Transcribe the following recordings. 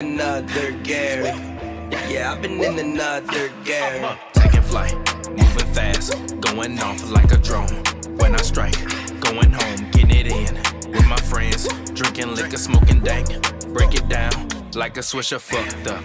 Another gear. Yeah, I've been in another gear. Taking flight, moving fast, going off like a drone. When I strike, going home, getting it in with my friends, drinking liquor, smoking dank. Break it down like a swisher, fucked up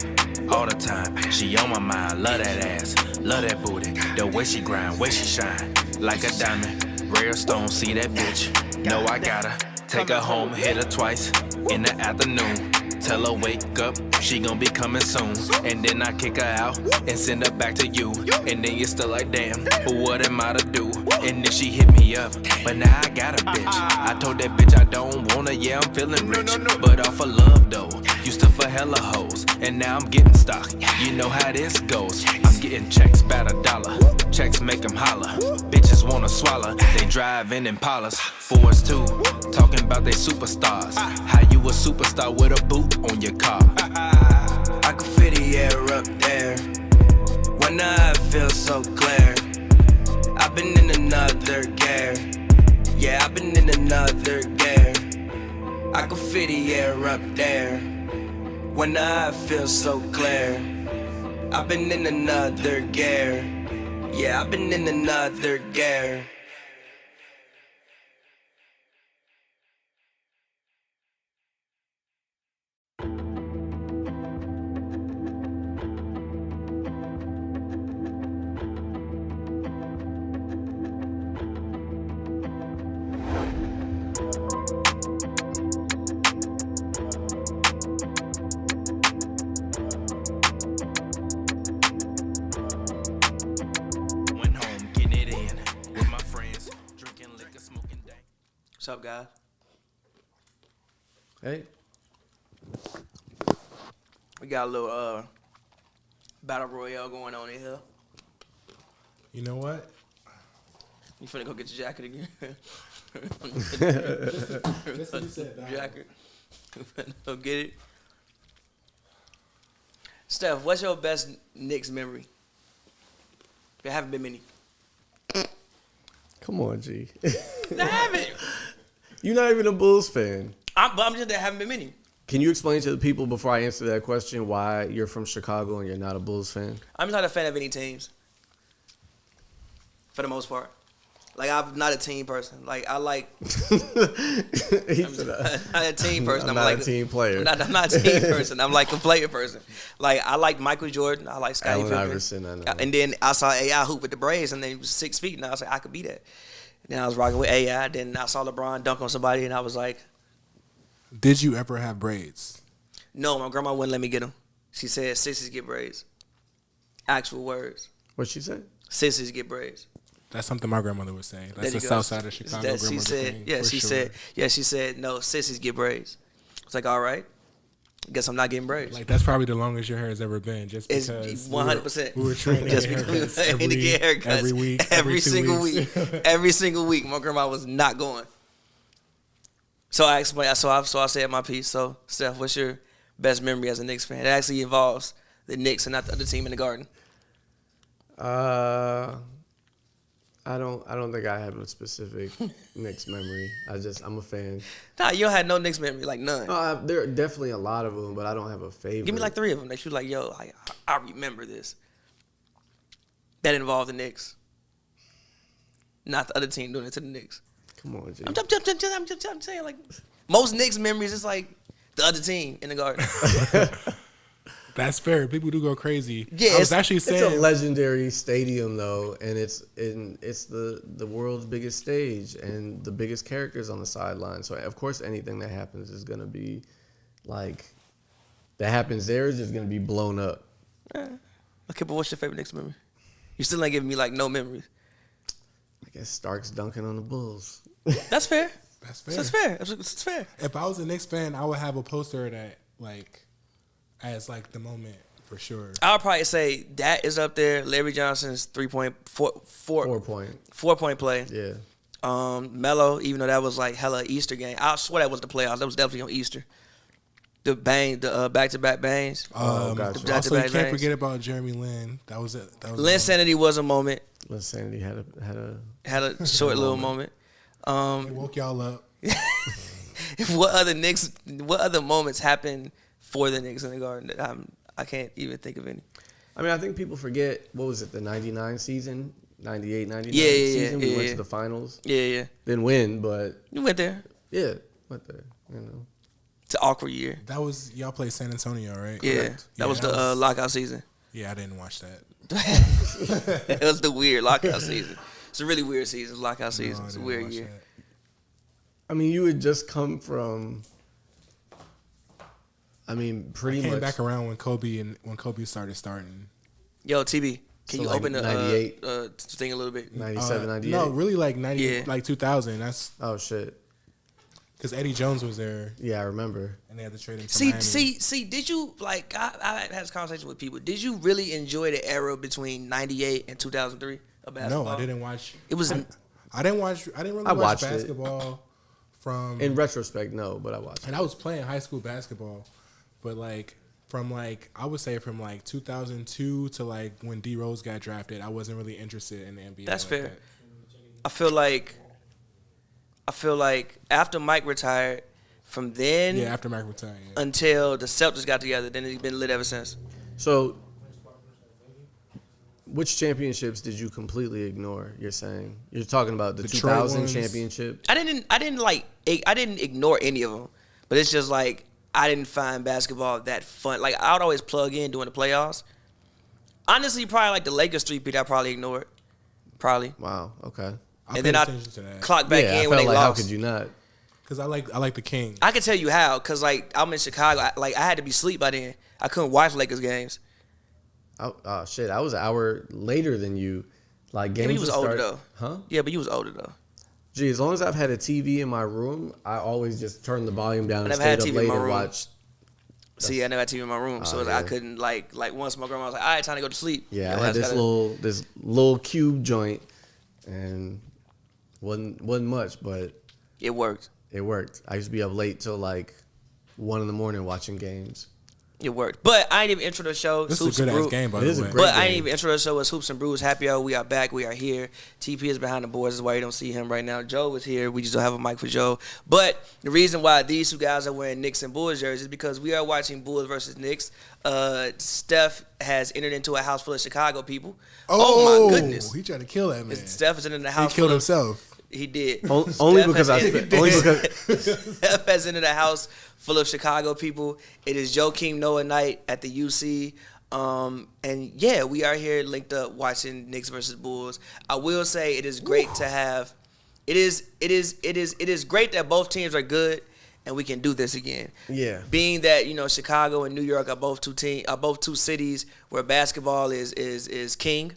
all the time. She on my mind, love that ass, love that booty, the way she grind, way she shine, like a diamond, rare stone. See that bitch? Know I gotta take her home, hit her twice in the afternoon. Tell her wake up, she gon' be coming soon. And then I kick her out and send her back to you. And then you're still like, damn, but what am I to do? And then she hit me up, but now I got a bitch. I told that bitch I don't want her, yeah, I'm feeling rich. But off of love though, used to for hella hoes. And now I'm getting stock, you know how this goes. I'm getting checks, about $1. Checks make them holler. Bitches wanna swallow, they drive in Impalas. Fours too, talking about they superstars. How you a superstar with a boot on your car? I can feel the air up there. When I feel so clear. I've been in another gear. Yeah, I've been in another gear. I can feel the air up there. When I feel so clear. I've been in another gear. Yeah, I've been in another gear. What's up, guys? Hey. We got a little battle royale going on in here. You know what? You finna go get your jacket again? That's what you said, dog. Jacket. Go get it. Steph, what's your best Knicks memory? There haven't been many. Come on, G. There haven't. You're not even a Bulls fan. But I'm just there haven't been many. Can you explain to the people before I answer that question why you're from Chicago and you're not a Bulls fan? I'm not a fan of any teams. For the most part. Like, I'm not a team person. Like, I like... I'm not a team person. I'm not a team player. I'm not a team person. I'm like a player person. Like, I like Michael Jordan. I like Scottie Pippen. Iverson, I know. And then I saw AI hoop with the Braves, and then he was 6 feet, and I was like, I could be that. Then I was rocking with AI. Then I saw LeBron dunk on somebody, and I was like... Did you ever have braids? No, my grandma wouldn't let me get them. She said, sissies get braids. Actual words. What'd she say? Sissies get braids. That's something my grandmother would say. That's the south side of Chicago grandmother she said, thing. yeah, she said, no, sissies get braids. It's like, all right. Guess I'm not getting braids. Like, that's probably the longest your hair has ever been, just because it's 100%. we were training just because we were training to get haircuts every week, every single week, every single week. My grandma was not going. So I explained. So I said my piece. So Steph, what's your best memory as a Knicks fan? It actually involves the Knicks and not the other team in the Garden. I don't think I have a specific Knicks memory. I'm a fan. Nah, you don't have no Knicks memory, like none. There are definitely a lot of them, but I don't have a favorite. Give me like 3 of them that you like, yo, I remember this. That involved the Knicks. Not the other team doing it to the Knicks. Come on, G. I'm saying, like, most Knicks memories is like the other team in the Garden. That's fair. People do go crazy. Yeah, I was actually saying it's a legendary stadium though, and it's the world's biggest stage and the biggest characters on the sideline. So of course anything that happens is gonna be like that happens there is just gonna be blown up. Okay, but what's your favorite Knicks memory? You still ain't giving me like no memories. I guess Starks dunking on the Bulls. That's fair. That's fair. That's fair. It's fair. If I was a Knicks fan, I would have a poster of that like as like the moment for sure. I'll probably say that is up there. Larry Johnson's 4-point play. Yeah. Melo, even though that was like hella Easter game. I swear that was the playoffs. That was definitely on Easter. The back-to-back bangs. Gotcha. Also, you can't forget about Jeremy Lin. That was it. Linsanity was a moment. Linsanity had a short little moment. It woke y'all up. What other moments happened for the Knicks in the Garden that I can't even think of any. I mean, I think people forget, what was it, the 99 season? 98, 99 Yeah, season? We went yeah. to the finals. Yeah. Didn't win, but You went there. yeah, went there, you know. It's an awkward year. That was y'all played San Antonio, right? Yeah. Correct. That was the lockout season. Yeah, I didn't watch that. It was the weird lockout season. It's a really weird season, lockout season. No, I It's a didn't weird watch year. that. I mean, you had just come from, I mean, pretty Came much. back around when Kobe starting. Yo, TB, can So you like open the 98? thing a little bit? 97, 98? No, really like 90, Yeah. like 2000. That's Oh, shit. because Eddie Jones was there, Yeah, I remember. and they had to trade him to Miami. See, did you, like, I had this conversation with people. Did you really enjoy the era between 98 and 2003 of basketball? No, I didn't watch. It was, I didn't watch. I didn't really I watch watched it. basketball from. In retrospect, no, but I watched And it. I was playing high school basketball, but like from like I would say from like 2002 to like when D Rose got drafted, I wasn't really interested in the NBA. That's like fair. that. I feel like after Mike retired, from then Yeah, after Mike retired. Yeah. until the Celtics got together, then it's been lit ever since. So, which championships did you completely ignore, you're saying? You're talking about the Detroit 2000 ones. championship? I didn't ignore any of them, but it's just like I didn't find basketball that fun. Like I would always plug in during the playoffs. Honestly, probably like the Lakers 3-peat, I probably ignored. Probably. Wow, okay. I And paid then I attention to that clocked back yeah, I in when felt they like, lost. how could you not? because I like the King. I can tell you how, because like I'm in Chicago. I had to be asleep by then. I couldn't watch Lakers games. Oh, shit, I was an hour later than you. Like, Yeah, games but you was would older start- though. Huh? Yeah, but you was older though. Gee, as long as I've had a TV in my room, I always just turn the volume down I and never stayed had up TV in late my and room. watched. See, I never had TV in my room, so yeah. I couldn't like once my grandma was like, "All right, time to go to sleep." Yeah, Your I had ass this gotta- little cube joint, and wasn't much, but It worked. it worked. I used to be up late till like 1 a.m. watching games. It worked. But I ain't even intro the show. This Hoops is a and good ass Brew- game, by It the is a way. great But I ain't game. even intro the show. It's Hoops and Brews. Happy hour. We are back. We are here. TP is behind the boards. That's why you don't see him right now. Joe is here. We just don't have a mic for Joe. But the reason why these two guys are wearing Knicks and Bulls jerseys is because we are watching Bulls versus Knicks. Steph has entered into a house full of Chicago people. Oh my goodness. He tried to kill that man. Steph is in the He house killed full of himself. He did. Only because Steph has entered a house full of Chicago people. It is Joakim Noah night at the UC. And yeah, we are here linked up watching Knicks versus Bulls. I will say it is great to have. It is great that both teams are good and we can do this again. Yeah. Being that Chicago and New York are both two cities where basketball is king.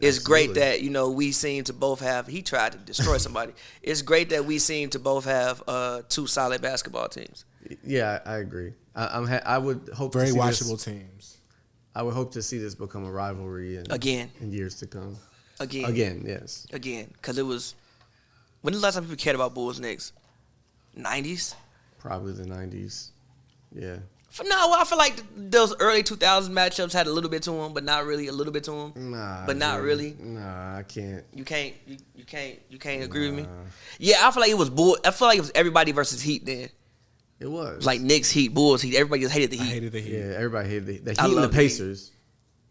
It's great Absolutely. that we seem to both have. He tried to destroy somebody. It's great that we seem to both have two solid basketball teams. Yeah, I agree. I would hope Very to see watchable this, teams. I would hope to see this become a rivalry Again. in years to come. Again, Yes. because it was. When the last time people cared about Bulls Knicks? 90s. Probably the 90s. Yeah. I feel like those early 2000s matchups had a little bit to them, but not really a little bit to them. Nah. But not dude. really. Nah, I can't. You can't agree with me. Yeah, I feel like it was Bull. I feel like it was everybody versus Heat then. It was. Like Knicks, Heat, Bulls, Heat. Everybody just hated the I Heat. hated the Heat. Yeah, everybody hated the I Heat and the love the Heat. Pacers.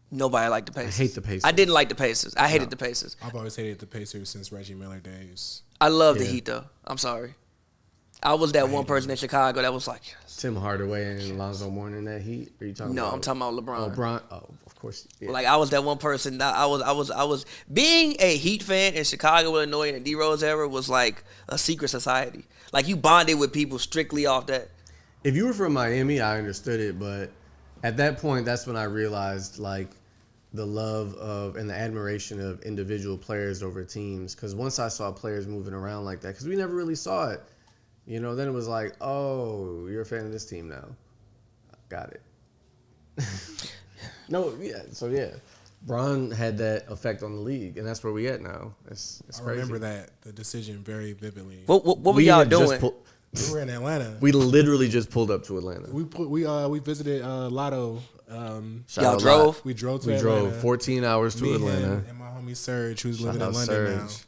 Nobody liked the Pacers. hate the Pacers. I didn't like the Pacers. I hated the Pacers. I've always hated the Pacers since Reggie Miller days. I love the Yeah. Heat though. I'm sorry. I was that one person in Chicago that was like, Tim Hardaway and Alonzo Mourning in that Heat. Are you talking no, about? I'm talking about LeBron. LeBron. Oh, of course. Yeah. Like I was that one person. I was being a Heat fan in Chicago, Illinois, in the D Rose era was like a secret society. Like you bonded with people strictly off that. If you were from Miami, I understood it, but at that point, that's when I realized like the love of and the admiration of individual players over teams. Because once I saw players moving around like that, because we never really saw it, then it was like, oh, you're a fan of this team now. Got it. No, yeah. So yeah, Bron had that effect on the league, and that's where we at now. It's I crazy. remember the decision very vividly. What were We y'all had just doing? We were in Atlanta. We literally just pulled up to Atlanta. We visited Lotto. Shout Y'all out drove? Lot. We drove to We Atlanta. drove 14 hours to Me, Atlanta. him, and my homie Serge, who's Shout living in out London Serge.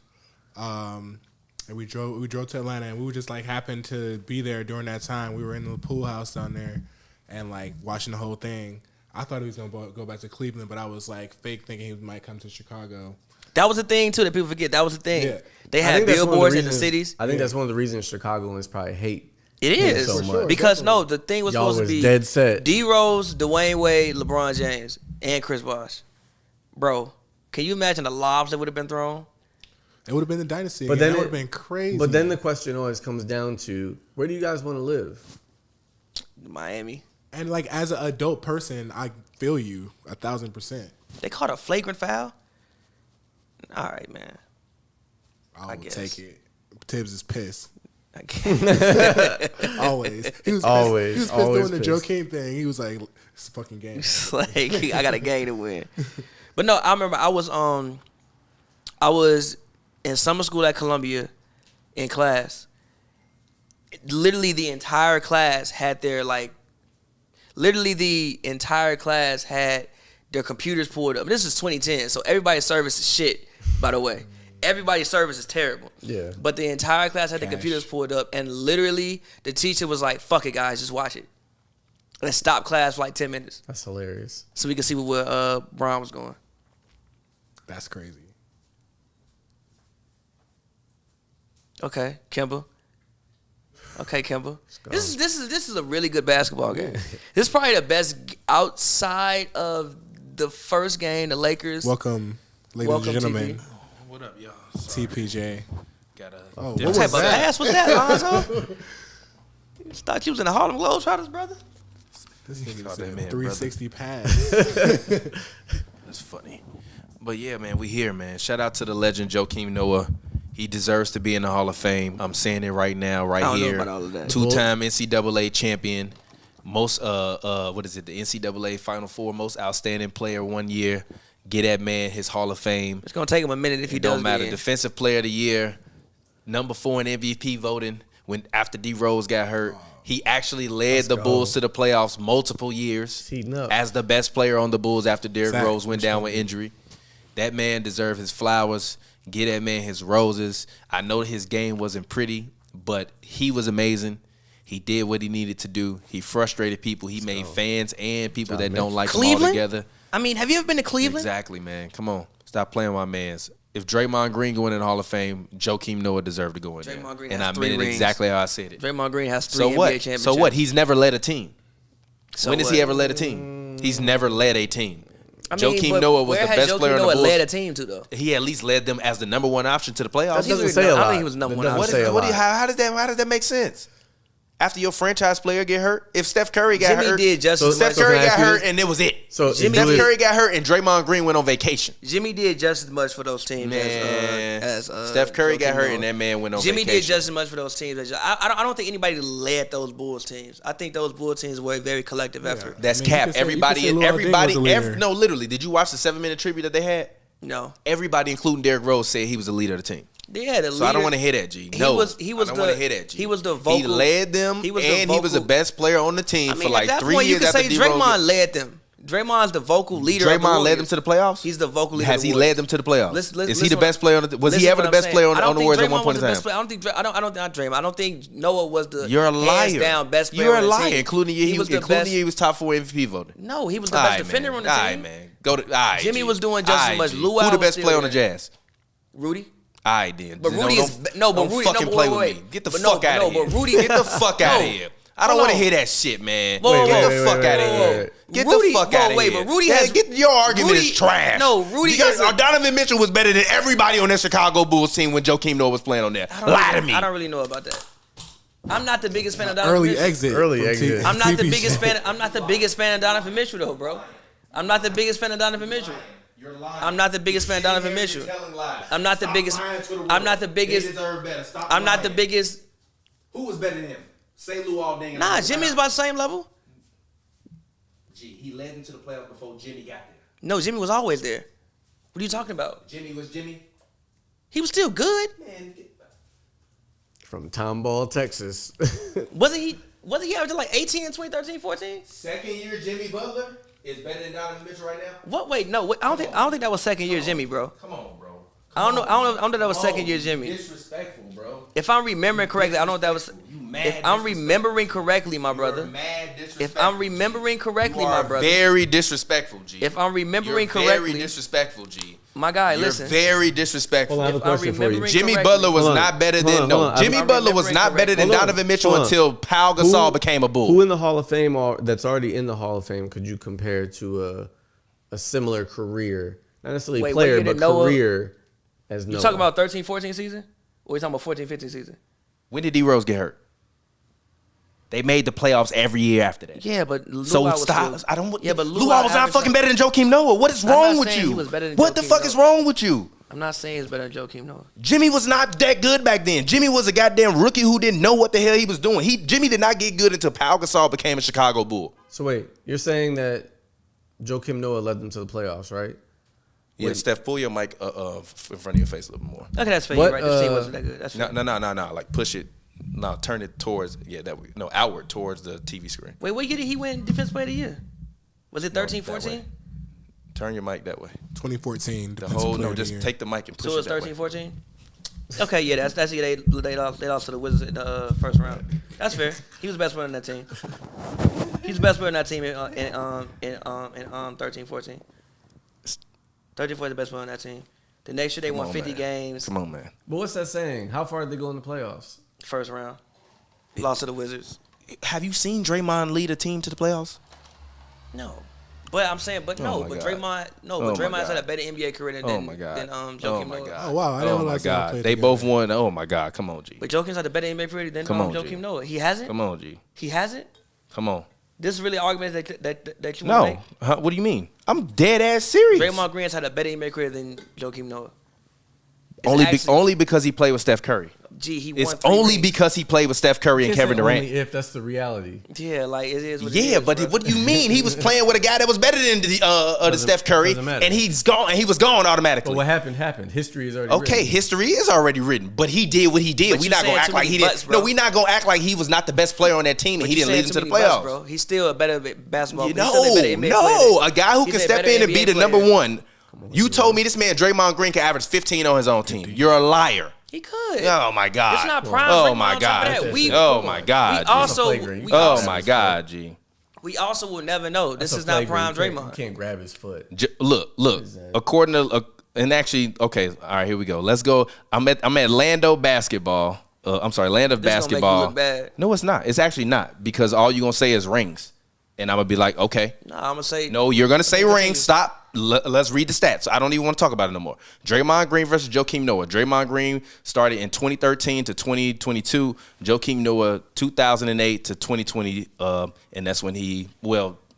now. And we drove to Atlanta, and we were just like happened to be there during that time. We were in the pool house down there, and like watching the whole thing, I thought he was gonna go back to Cleveland, but I was like fake thinking he might come to Chicago. That was the thing too that people forget. That was the thing. Yeah. They I had think that's one of the billboards in the reasons- cities. I think that's one of the reasons Chicagoans probably hate. It him is so For sure. much. because definitely. the thing was Y'all supposed to was be dead set. D Rose, Dwayne Wade, LeBron James, and Chris Bosh. Bro, can you imagine the lobs that would have been thrown? It would have been the dynasty. But Again. then That it- would have been crazy. But then the question always comes down to, where do you guys want to live? Miami. and like as an adult person, I feel you 1,000%. They caught a flagrant foul. All right, man. I will guess. take it. Tibbs is pissed. I can't. Always. He was Always, Pissed. He was pissed always doing the pissed. Joakim thing. He was like, it's a fucking game. It's like I got a game to win. But no, I remember I was in summer school at Columbia in class. Literally the entire class had their computers pulled up. This is 2010, so everybody's service is shit, by the way. Everybody's service is terrible. Yeah. But the entire class had the Cash. computers pulled up, and literally the teacher was like, fuck it, guys, just watch it. And stop class for like 10 minutes That's hilarious. so we could see where Brown was going. That's crazy. Okay, Kemba. This is a really good basketball game. This is probably the best outside of the first game, the Lakers. Welcome, ladies Welcome, and gentlemen. TP. What up, y'all? TPJ. Got a Oh, What what type was of that? pass was that, Lonzo? Thought you was in the Harlem Globetrotters, brother. This nigga Call said that man 360 pass. That's funny. But yeah, man, we here, man. Shout out to the legend Joakim Noah. He deserves to be in the Hall of Fame. I'm saying it right now, right I don't know here. about all of that. Two-time NCAA champion. Most what is it? The NCAA Final Four most outstanding player 1 year. Get that man his Hall of Fame. It's gonna take him a minute if he It does don't matter. get in. Defensive Player of the Year, number 4 in MVP voting. When after D Rose got hurt, he actually led the go. Bulls to the playoffs multiple years Heating up. as the best player on the Bulls after Derrick Exactly. Rose went down with injury. That man deserved his flowers. Get that man his roses. I know his game wasn't pretty, but he was amazing. He did what he needed to do. He frustrated people. He made fans and people that don't like him all Cleveland? together. I mean, have you ever been to Cleveland? Exactly, man. Come on. Stop playing with my mans. If Draymond Green going in the Hall of Fame, Joakim Noah deserved to go in there. Draymond Green and has I 3 meant it rings. exactly how I said it. Draymond Green has 3 So NBA what? championships. So what? He's never led a team. So When has what? he ever led a team? He's never led a team. I mean, Joakim but Noah was where the has best Joakim player on the Noah Bulls. led a team to though? He at least led them as the number 1 option to the playoffs. That doesn't was- say a I lot. think he was number That one doesn't option. say a lot. How does that make sense? After your franchise player get hurt, if Steph Curry got Jimmy hurt, did just as Steph much. Curry can I got ask you hurt, this? and it was it. So Jimmy Steph did- Curry got hurt, and Draymond Green went on vacation. Jimmy did just as much for those teams as Steph Curry got Joakim hurt, Noah. and that man went on Jimmy vacation. did just as much for those teams. I don't think anybody led those Bulls teams. I think those Bulls teams were a very collective effort. That's I mean, you cap. could say- you could say Everybody, Lil Ding was a leader. no, literally. Did you watch the 7-minute tribute that they had? No, Everybody, including Derrick Rose, said he was the leader of the team. yeah, the So I don't want to hear that, G. No, he was I don't the- want to hear that, G. he was the vocal- He led them, he was the and he was the vocal- best player on the team I mean, for like at that 3 point, you years can after say D Rose. Draymond led them. Draymond's the vocal leader. of the Draymond led Warriors. them to the playoffs. He's the vocal leader. Has of the he Warriors. led them to the playoffs? Listen, Is he listen the best player on the? Was he listen ever what the I'm best saying. player I on don't the think Warriors at Draymond one point was in the best time? player. I don't think Draymond. I don't think Noah was the You're a liar. hands down best player. You're a on the liar, team. including He was the best. he was top 4 MVP voting. No, he was the best defender on the All team. right, man. Go to. All right, Jimmy G. was doing just All as right, much. G. Luau Who the was best still player on the there. Jazz? Rudy. All right, then. But Rudy is don't Rudy. fucking play with wait. me. Get the But fuck out of here. But Rudy, Get the fuck out of No. here. I don't Hold want to on. hear that shit, man. Whoa, Get wait, the fuck out of here. Get Rudy- the fuck whoa, out of wait, here. but Rudy Yeah, has- get your argument Rudy- is trash. no, Rudy Because has a- Donovan Mitchell was better than everybody on that Chicago Bulls team when Joakim Noah was playing on there. Lie to me. I don't really know about that. I'm not the biggest fan of Donovan Early Mitchell. exit. Early from exit. I'm not the TPJ. biggest fan. I'm not the biggest fan of Donovan Mitchell though, bro. I'm not the biggest fan of Donovan Mitchell. You're lying. I'm not the biggest fan of Donovan Mitchell. I'm not the biggest. I'm not the biggest. I'm not the biggest. Who was better than him? Say Lou Alding. Nah, Jimmy's about the same level. G, he led him to the playoffs before Jimmy got there. No, Jimmy was always there. What are you talking about? Jimmy was Jimmy. He was still good. Man, From Tomball, Texas. Wasn't he? Wasn't he averaging like 18 in 2013, 14? second year Jimmy Butler is better than Donovan Mitchell right now. What? Wait, no. Wait, I don't think that was second year Jimmy, bro. Come on, bro. I don't know. I don't think that was second year Jimmy. Disrespectful, bro. If I'm remembering correctly, I don't know if that was. You If I'm remembering correctly, my brother. If I'm remembering correctly, my brother. Very disrespectful, G. If I'm remembering You're correctly, very disrespectful, G. my guy, You're listen. very disrespectful. Hold on, I have a If I'm question for you. remembering Jimmy correctly- Butler was Hold on. not better Hold than on, hold on. Jimmy I'm Butler was remembering not better than correctly. Donovan Mitchell Hold on. until Pau Gasol became a Bull. Who in the Hall of Fame that's already in the Hall of Fame could you compare to a similar career? Not necessarily Wait, player, what year but did Noah- career as Noah. You talking about 13-14 season? Or you talking about 14-15 season? When did D Rose get hurt? They made the playoffs every year after that. Yeah, but Luau So was stop. still- I don't. Yeah, but Luau was not averaged fucking like- better than Joakim Noah. What is I'm wrong not with saying you? he was better than What the Joakim fuck is Noah. wrong with you? I'm not saying he's better than Joakim Noah. Jimmy was not that good back then. Jimmy was a goddamn rookie who didn't know what the hell he was doing. Jimmy did not get good until Pau Gasol became a Chicago Bull. So wait, you're saying that Joakim Noah led them to the playoffs, right? Yeah, Steph, pull your mic in front of your face a little bit more. Okay, that's fair. What, You're right. This team wasn't that good. That's fair. No. Like push it. No, turn it towards. Yeah, outward towards the TV screen. Wait, what year did he win Defense Player of the Year? Was it 13, No, that 14? way. Turn your mic that way. 2014. The whole just take the mic and push So it was it that 13, way. 14? Okay, yeah, that's the year they lost to the Wizards in the first round. That's fair. He was the best player on that team. He's the best player on that team in 13, 14. 13, 14 the best player on that team. The next year they won 50 games. Come on, man. But what's that saying? How far did they go in the playoffs? First round. Lost to the Wizards. Have you seen Draymond lead a team to the playoffs? No. But I'm saying, Oh my God. Draymond, Oh my Draymond's had a God. better NBA career than Oh my God. Joakim my Noah. God. Oh, wow. I didn't Oh my realize they God. played They together. both won. Oh my God. Come on, G. But Joakim's had a better NBA career than Come on, G. Joakim Noah. He hasn't? Come on, G. He hasn't? Come on. This is really arguments that you want to No. make? Huh? What do you mean? I'm dead ass serious. Draymond Green's had a better NBA career than Joakim Noah. It's Only, actually- only because he played with Steph Curry. Gee, he It's won 3 only rings. because he played with Steph Curry and Can't say Kevin Durant. only if that's the reality. Yeah, like it is what it Yeah, is, but bro. what do you mean? He was playing with a guy that was better than the Steph Curry, doesn't matter. and he's gone. And he was gone automatically. But what happened. History is already Okay, written. history is already written, but he did what he did. But We you not gonna saying act too like many he didn't. buts, bro. No, we not gonna act like he was not the best player on that team, But and he you didn't lead saying them to too the many bucks, playoffs. bro. He's still a better basketball You player. He's still a better NBA player. a guy who He's can a step better in and NBA be the player. number one. You told me this man Draymond Green can average 15 on his own team. You're a liar. He could. Oh my God. It's not prime. Oh Draymond my on top of God. that. We Oh my God. We also. flagrant. We Oh also- my God, G. We also will never know. This That's is a not flagrant. prime You Draymond. can't grab his foot. Look. According to and actually, okay. All right, here we go. Let's go. I'm at Lando basketball. I'm sorry, Land of This gonna make you basketball. look bad. No, it's not. It's actually not because all you gonna say is rings, and I'm gonna be like, okay. Nah, I'm gonna say No, you're gonna say Continue. rings. Stop. Let's read the stats. I don't even want to talk about it no more. Draymond Green versus Joakim Noah. Draymond Green started in 2013 to 2022. Joakim Noah 2008 to 2020, and that's when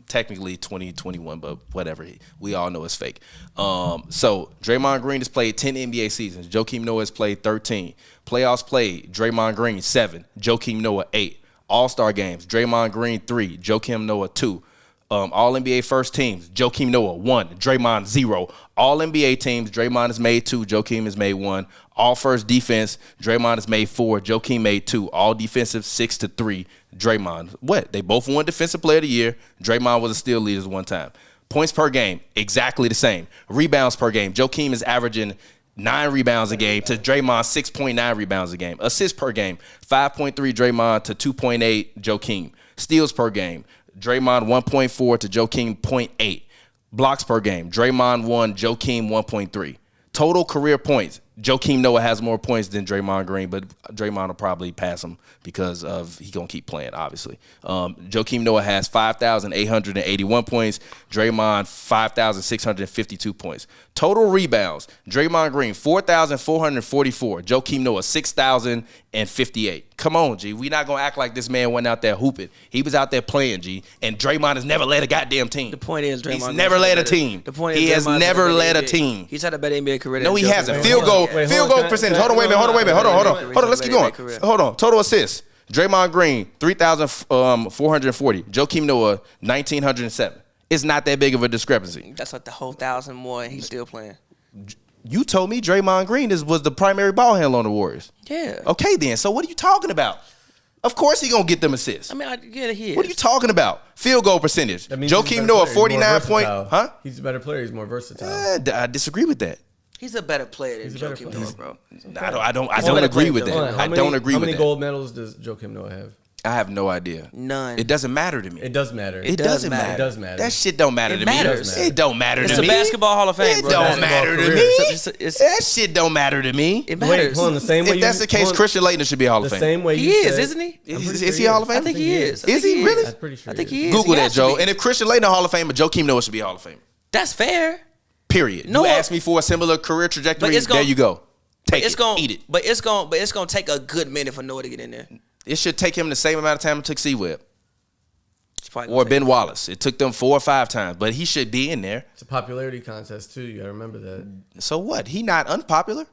technically 2021, but whatever. We all know it's fake. So Draymond Green has played 10 NBA seasons. Joakim Noah has played 13. Playoffs played, Draymond Green 7. Joakim Noah 8. All-Star games, Draymond Green 3. Joakim Noah 2. All-NBA first teams, Joakim Noah 1. Draymond 0. All-NBA teams, Draymond has made 2. Joakim has made 1. All first defense, Draymond has made 4. Joakim made 2. All defensive 6-3. Draymond. What? They both won Defensive Player of the Year. Draymond was a steal leader one time. Points per game, exactly the same. Rebounds per game, Joakim is averaging 9 rebounds a game to Draymond 6.9 rebounds a game. Assists per game, 5.3 Draymond to 2.8 Joakim. Steals per game, Draymond 1.4 to Joakim 0.8. Blocks per game, Draymond 1, Joakim 1.3. Total career points, Joakim Noah has more points than Draymond Green, but Draymond will probably pass him because he gonna keep playing, obviously. Joakim Noah has 5,881 points. Draymond 5,652 points. Total rebounds, Draymond Green 4,444. Joakim Noah 6,058. Come on, G. We not gonna act like this man went out there hooping. He was out there playing, G. And Draymond has never led a goddamn team. The point is, Draymond He's Green's never had led a better- team. The point is, He has Draymond's had never better led a NBA team. He's had a better NBA career. No, than he Joakim hasn't. Noah. Field goal Wait, field hold goal on, percentage. can I- Hold on, wait. Hold on. Let's keep going. Career. Hold on. Total assists. Draymond Green 3,440. Joakim Noah 1,907. It's not that big of a discrepancy. That's like the whole 1,000 more, and he's still playing. You told me Draymond Green was the primary ball handler on the Warriors. Yeah. Okay, then. So what are you talking about? Of course he gonna get them assists. I mean, I get it here. What are you talking about? Field goal percentage. That means he's a Joakim better Noah player. He's more 49 point. versatile. Huh? He's a better player. He's more versatile. I disagree with that. He's a better player than He's a better Joakim player. Noah, bro. I don't better agree player with than that. Joakim Noah. I don't agree How with many that. gold medals does Joakim Noah have? I have no idea. None. It doesn't matter to me. It does matter. It doesn't matter. matter. It does matter. That shit don't matter It to matters. me. It don't matter It's to the me. Basketball Hall of Fame, It bro. don't Basketball matter to career. me. It's- That shit don't matter to me. It Wait, matters. hold on. The same way If that's the case, Christian Laettner should be a Hall the of Fame. same way He you is, said, isn't he? Is he a Hall of Fame? I think he is. Is he really? I'm pretty sure. I think he he is. Google He that, has to Joe. be. And if Christian Laettner Hall of Fame, but Joakim Noah should be Hall of Fame. That's fair. Period. No, you asked me for a similar career trajectory. But it's gonna- there you go. Take It's it. gonna Eat it. But it's gonna take a good minute for Noah to get in there. It should take him the same amount of time it took C-Web It's probably or gonna Ben take- Wallace. It took them 4 or 5 times, but he should be in there. It's a popularity contest too. You gotta remember that. So what? He not unpopular.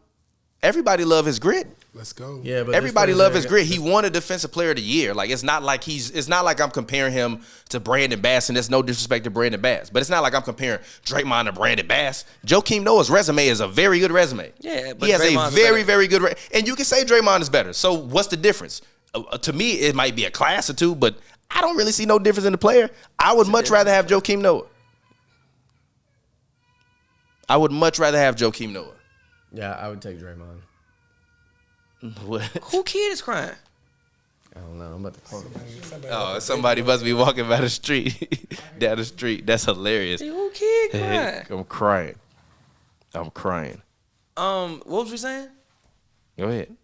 Everybody love his grit. Let's go. Yeah, but Everybody this love player- his grit. He won a Defensive Player of the Year. Like it's not like I'm comparing him to Brandon Bass, and there's no disrespect to Brandon Bass. But it's not like I'm comparing Draymond to Brandon Bass. Joakim Noah's resume is a very good resume. Yeah, but he has Draymond's a very, better. very good. And you can say Draymond is better. So what's the difference? To me, it might be a class or two, but I don't really see no difference in the player. I would much rather have Joakim Noah. I would much rather have Joakim Noah. Yeah, I would take Draymond. What? Who kid is crying? I don't know. I'm about to call him. Oh, somebody must be walking by the street, down the street. That's hilarious. Hey, who kid crying? I'm crying. I'm crying. What was we saying? Go ahead.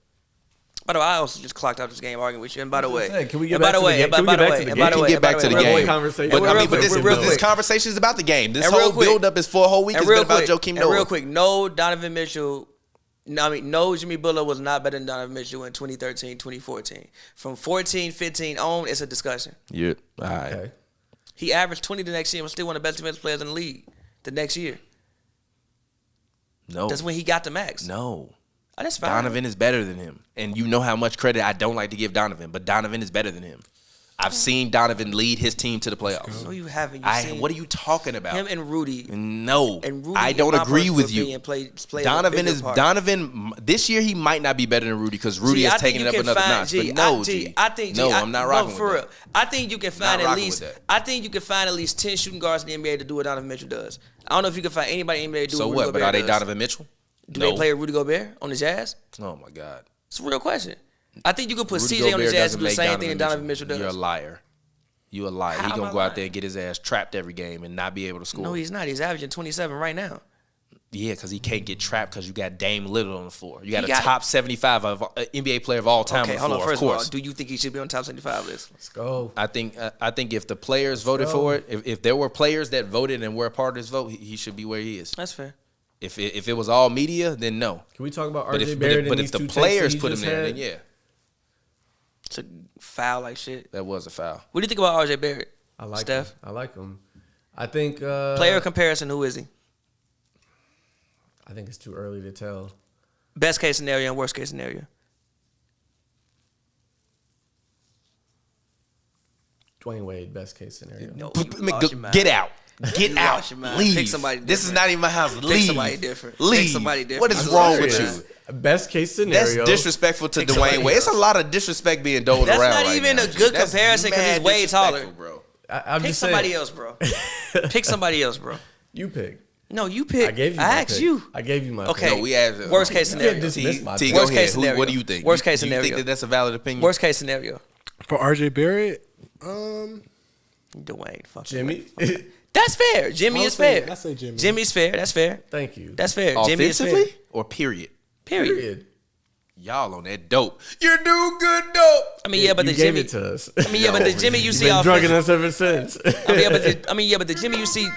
By the way, I also just clocked out this game arguing with you. And by the way, Can we get and by back the to the way, game? and by Can we the get back way, to the and game? by the We way, can get back to the real game. quick. Conversation. But, And real but quick, this conversation is about the game. This And real whole quick. build up is for a whole week. And It's real been about quick, Joakim and Noah. real quick, no, Donovan Mitchell. No, Jimmy Butler was not better than Donovan Mitchell in 2013, 2014. From 14, 15 on, it's a discussion. Yeah. All right. Okay. He averaged 20 the next year and was still one of the best defensive players in the league the next year. No. That's when he got the max. No. Oh, that's fine. Donovan is better than him. And you know how much credit I don't like to give Donovan, but Donovan is better than him. I've seen Donovan lead his team to the playoffs. No, you haven't. What are you talking about? Him and Rudy. No, And Rudy, I don't in my agree personal with you. opinion, played Donovan a is bigger part. Donovan. This year he might not be better than Rudy because Rudy G, I has think taken you it up can another find- notch. G, But no, I G. think, I think, G, no, I- I'm not no, rocking for with real. that. I think you can find Not at rocking least. with that. I think you can find at least 10 shooting guards in the NBA to do what Donovan Mitchell does. I don't know if you can find anybody in the NBA to do So what what? Rudy But Gobert are they does. Donovan Mitchell? Do No. they play Rudy Gobert on the Jazz? Oh my God. It's a real question. I think you could put Rudy CJ on the Gobert Jazz doesn't and do the make same thing that Donovan Mitchell does. You're a liar. You a liar. How He am gonna I go out lying? there and get his ass trapped every game and not be able to score. No, he's not. He's averaging 27 right now. Yeah, because he can't get trapped because you got Dame Lillard on the floor. You got He a got- top 75 of NBA player of all time Okay, on the hold on. floor. First Of of all, course. do you think he should be on the top 75 list? Let's go. I think if the players voted for it, if there were players that voted and were a part of this vote, he should be where he is. That's fair. If it was all media, then no. Can we talk about But RJ if, Barrett but and if these the two takes players that he put him just there, had? then yeah, It's a foul like shit. that was a foul. What do you think about RJ Barrett? I like Steph? him. I like him. I think Player comparison, who is he? I think it's too early to tell. Best case scenario and worst case scenario. Dwayne Wade, best case scenario. No, Get out. Get You out. lost your mind. Leave. Pick somebody This is different. not even my house. Leave. somebody different. Leave. Pick somebody different. What is I'm wrong serious. with you? Best case That's scenario. disrespectful to Pick somebody Dwayne Wade. It's a else. lot of disrespect being doled That's around not right even now, a G. good That's comparison 'cause he's mad way taller. disrespectful, bro. I'm Pick just somebody saying. else, bro. Pick somebody else, bro. You pick. No, you pick. I gave you. I my asked pick. you. I gave you my. Okay. pick. No, we asked. Worst case You scenario. can't dismiss my T, pick. go Worst ahead. case scenario. What do you think? Worst case Do you scenario. think that that's a valid opinion? Worst case scenario. For RJ Barrett, Dwayne. Fuck Jimmy. That's fair. Jimmy is fair. I say Jimmy. Jimmy's fair. That's fair. Thank you. That's fair. Jimmy is fair. Offensively or period? Period. Period. Y'all on that dope. You do good dope. I mean, yeah, but you the gave Jimmy. it to us. I mean, yeah, but the Jimmy you You've see been drugging offensive. us ever since. but the Jimmy you see.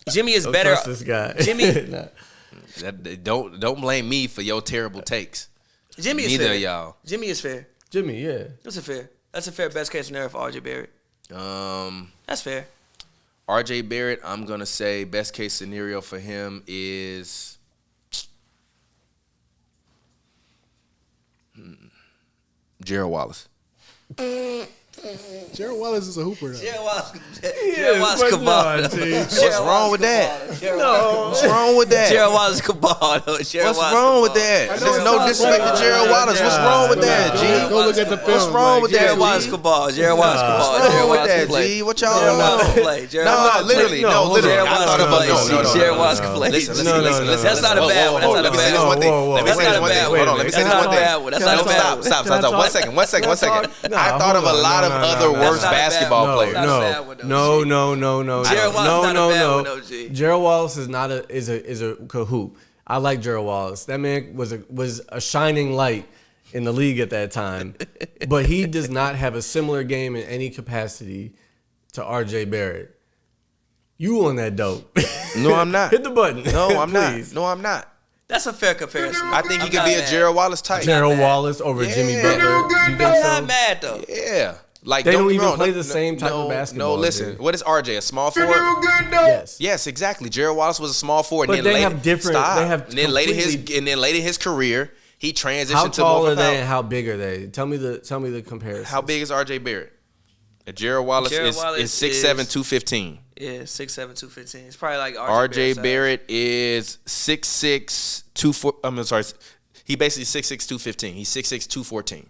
Jimmy is Don't better. trust this guy. Jimmy- Nah. Don't blame me for your terrible takes. Jimmy is Neither fair. of y'all. Jimmy is fair. Jimmy, yeah. That's a fair. That's a fair best case scenario for RJ Barrett. That's fair. RJ Barrett, I'm gonna say best case scenario for him is Gerald Wallace. Jared Wallace is a hooper, though. Jared Wallace cabal. What's wrong with that? What's wrong with that? Jared Wallace cabal. What's wrong with that? There's no disrespect to Jared Wallace. What's wrong with that, G? Go look at the film. What's wrong with that, Jared Wallace G? cabal. Jared Wallace cabal. What's Jared wrong with Wallace that, can play. G? What y'all Jared Wallace know? can play. Jared No, Wallace can literally. play. No, literally. Jared I Wallace thought can about play. Jared Wallace can play. Listen. That's not a bad one. That's not a bad one. That's not a bad one. Hold on. Let me say this one thing. That's not a bad one. Stop. One second. I thought of a lot of other worse basketball players. No. Jared Wallace not a bad one, though, G. Gerald Wallace is not a cahoot. I like Gerald Wallace. That man was a shining light in the league at that time, but he does not have a similar game in any capacity to RJ Barrett. You on that dope? No, I'm not. Hit the button. No, I'm not. Please. No, I'm not. That's a fair comparison. I think he could be a Gerald Wallace type. Gerald Wallace over Jimmy Butler. You think I'm so? not mad though. Yeah. Like, They don't don't get me even wrong. play the same type of basketball, No, listen. dude. What is RJ? A small forward? Yes. Yes, exactly. Gerald Wallace was a small forward. But and then they later, have different- Stop. they have and then later completely- his career, he transitioned How to tall more are of a they power. and how big are they? Tell me the comparison. How big is RJ Barrett? Gerald Wallace is 6'7", 215. Yeah, 6'7", 215. It's probably like RJ Barrett is 6'6", 24. I'm sorry. He basically 6'6", 215. He's 6'6", 214.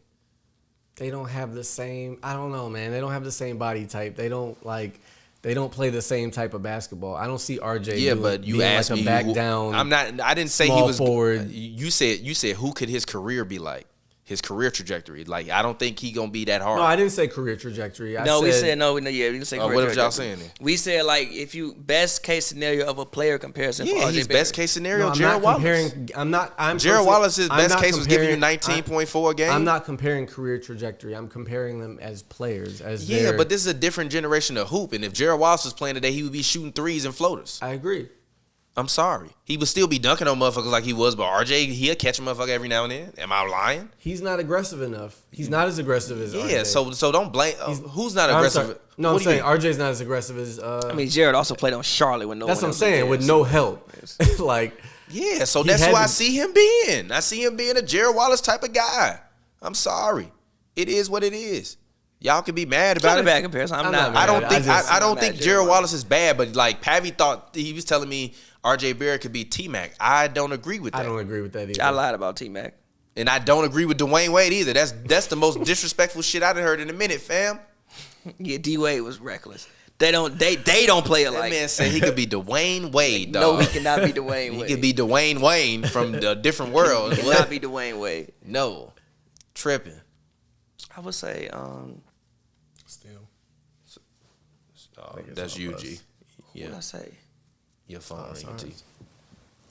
They don't have the same. I don't know, man. They don't have the same body type. They don't play the same type of basketball. I don't see RJ. Yeah, but you being asked like a me. back down. I'm not. I didn't say he small was forward. You said who could his career be like? His career trajectory. Like, I don't think he gonna be that hard. No, I didn't say career trajectory. We said no. We didn't say career what was y'all trajectory. saying then? We said like if you best case scenario of a player comparison. Yeah, for RJ he's Barrett. best case scenario. No, I'm Gerald not Wallace. comparing. Gerald Wallace's I'm best not case was giving you comparing- 19.4 a game. I'm not comparing career trajectory. I'm comparing them as players. Yeah, but this is a different generation of hoop. And if Gerald Wallace was playing today, he would be shooting threes and floaters. I agree. I'm sorry. He would still be dunking on motherfuckers like he was, but RJ, he'll catch a motherfucker every now and then. Am I lying? He's not aggressive enough. He's not as aggressive as Yeah, RJ. so don't blame. Who's not I'm aggressive? sorry. No, I'm What do you saying mean? RJ's not as aggressive as. I mean, Jared also played on Charlotte with no. That's what one I'm else saying. there, With so- no help, like Yeah, so He that's had who I to- see him being. I see him being a Gerald Wallace type of guy. I'm sorry. It is what it is. Y'all can be mad It's not about a it. bad comparison. I'm not. I don't mad. think I don't I'm think mad at Gerald Gerald Wallace is bad, but like Pavi thought he was telling me RJ Barrett could be T-Mac. I don't agree with that. I don't agree with that either. I lied about T-Mac. And I don't agree with Dwayne Wade either. That's the most disrespectful shit I've heard in a minute, fam. Yeah, D Wade was reckless. They don't play That alike. man said he could be Dwayne Wade, No, dog. he cannot be Dwayne Wade. He could be Dwayne Wayne from the different world. He cannot be Dwayne Wade. No. Tripping. I would say, Still. That's you, G. what would I say? Your phone ringing, G.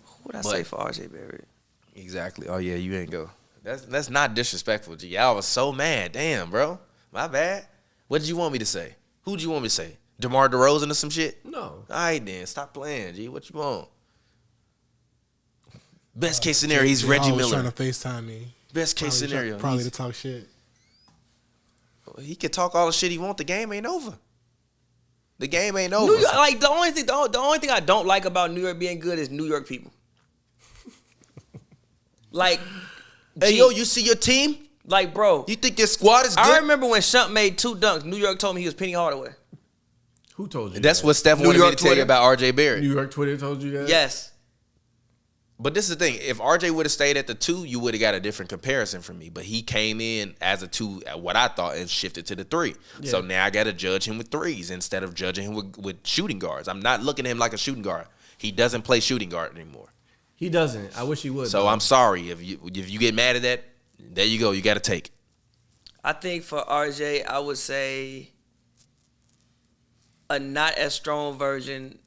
Who would I say for RJ Barrett? Exactly. Oh yeah, you ain't go. That's not disrespectful, G. I was so mad. Damn, bro. My bad. What did you want me to say? Who did you want me to say? DeMar DeRozan or some shit? No. All right then. Stop playing, G. What you want? Best case scenario, he's Reggie was Miller. trying to FaceTime me. Best case scenario. Probably to talk shit. He can talk all the shit he want. The game ain't over. The game ain't over. New York, like the only thing I don't like about New York being good is New York people. Like, Hey, G, yo, you see your team? like, bro. You think your squad is good? I remember when Shump made 2 dunks. New York told me he was Penny Hardaway. Who told you? That's that? what Steph New wanted me York to tell you Twitter. about RJ Barrett. New York Twitter told you that. Yes. But this is the thing. If RJ would have stayed at the 2, you would have got a different comparison from me. But he came in as a 2, at what I thought, and shifted to the 3. Yeah. So now I got to judge him with threes instead of judging him with shooting guards. I'm not looking at him like a shooting guard. He doesn't play shooting guard anymore. He doesn't. I wish he would. So though. I'm sorry. If you get mad at that, there you go. You got to take it. I think for RJ, I would say a not as strong version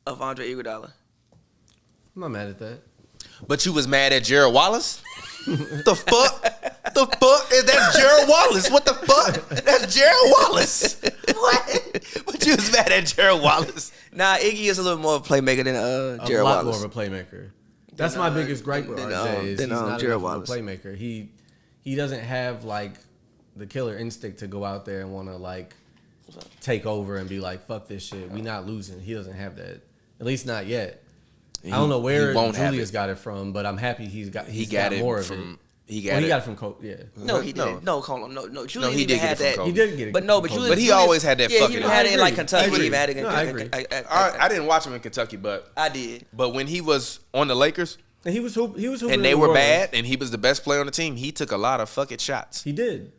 of Andre Iguodala. I'm not mad at that. But you was mad at Gerald Wallace? The fuck? The fuck? Is that Gerald Wallace? What the fuck? That's Gerald Wallace. What? But you was mad at Gerald Wallace. Nah, Iggy is a little more of a playmaker than Jared a lot Wallace. more of a playmaker. That's my biggest gripe with RJ is he's not Jared enough Wallace. of a playmaker. He doesn't have like the killer instinct to go out there and want to like take over and be like, fuck this shit. We not losing. He doesn't have that. At least not yet. I don't know where he won't have Julius it. got it from, but I'm happy he got It more of it. from He Well, got he it. got it from Kobe. Yeah. No, he No. didn't. No, hold on. No, Julius he even did get had it from that. Kobe. He did get it. But no, but from Julius. Kobe. But he Julius- always had that yeah, fucking- he even had it in like I Kentucky. agree. He even had it in No, I agree. I didn't watch him in Kentucky, but I did. when he was on the Lakers And he was hooping and they in were New Orleans. bad and he was the best player on the team, he took a lot of fucking shots. He did.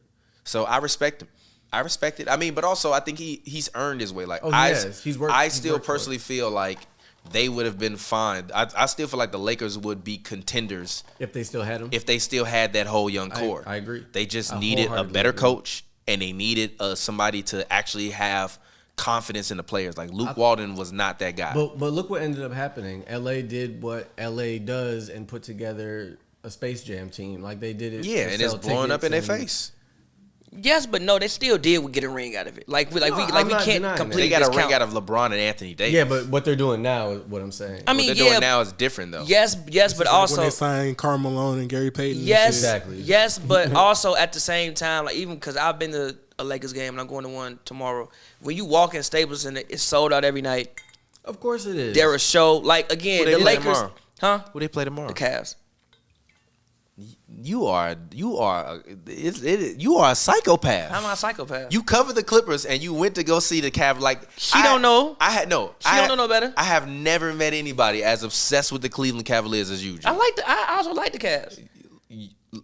So I respect him. I respect it. I mean, but also I think he's earned his way. Like Oh, he has. He's worked- I he's still worked for it. personally feel like they would have been fine. I still feel like the Lakers would be contenders If they still had him. if they still had that whole young core. I agree. They just I needed a wholeheartedly better agree. coach, and they needed somebody to actually have confidence in the players. Like Luke Walton was not that guy. But look what ended up happening. LA did what LA does and put together a Space Jam team. Like they did it. yeah, to and it's sell blowing up in their tickets and- face. Yes, but no, they still did get a ring out of it. Like we I'm can't not denying that. completely They got a discount. ring out of LeBron and Anthony Davis. Yeah, but what they're doing now is what I'm saying. I What mean, they're yeah, doing now is different though. yes, but It's like also when they signed Karl Malone and Gary Payton. and yes, shit. Exactly. yes, but also at the same time, like even because I've been to a Lakers game and I'm going to one tomorrow. When you walk in Staples and it's sold out every night, Of course it is. they're a show. Like again, Who they the play Lakers, tomorrow? huh? Who they play tomorrow? The Cavs. You are a psychopath. I'm a psychopath. You covered the Clippers and you went to go see the Cavs. Like She don't know. I don't know no better. I have never met anybody as obsessed with the Cleveland Cavaliers as you. G. I also like the Cavs.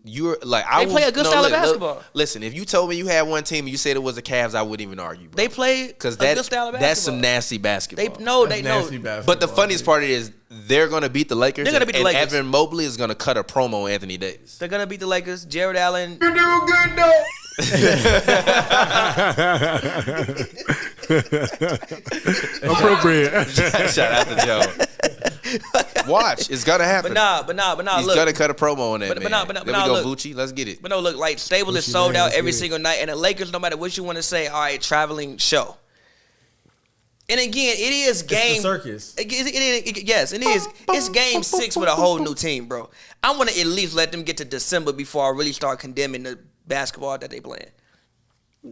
You're like They play a good style of basketball. Listen, if you told me you had one team and you said it was the Cavs, I wouldn't even argue. Bro. They play because a good style of basketball. that's some nasty basketball. They know. Nasty basketball, But the funniest dude. part is they're gonna beat the Lakers. They're gonna beat the and Lakers. Evan Mobley is gonna cut a promo on Anthony Davis. They're gonna beat the Lakers. Jared Allen. You're doing good though. Appropriate. Shout out to Joe. Watch, it's gonna happen. But nah. He's Look, gonna cut a promo on that, But man. nah, There we nah, go, look. Vucci. Let's get it. But no, look, like Staples is Gucci sold man, out let's every get it. single night, and the Lakers, no matter what you want to say, all right, traveling show. And again, it is game. It's the circus. Yes, it is. It's game 6 with a whole new team, bro. I want to at least let them get to December before I really start condemning the basketball that they playing.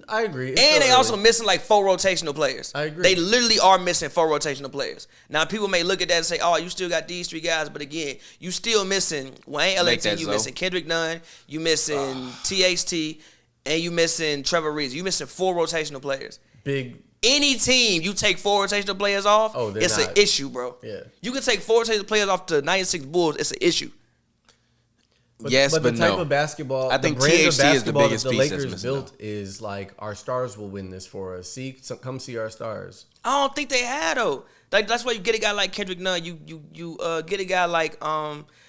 I agree. It's And still they early. also missing like 4 rotational players. I agree. They literally are missing 4 rotational players. Now people may look at that and say, "Oh, you still got these 3 guys," but again, you still missing Wayne Make that Ellington, you so. missing Kendrick Nunn, you missing THT, and you missing Trevor Reeves. You missing 4 rotational players. big. Any team you take 4 rotational players off, Oh, they're it's an not. issue, bro. Yeah. You can take 4 rotational players off the 96 Bulls, it's an issue. Yes, but but the type no. of basketball, I think the brand THT of is the basketball biggest that the piece that's Lakers missing, built is like our stars will win this for us. Come see our stars. I don't think they had though. Like that's why you get a guy like Kendrick Nunn. You get a guy like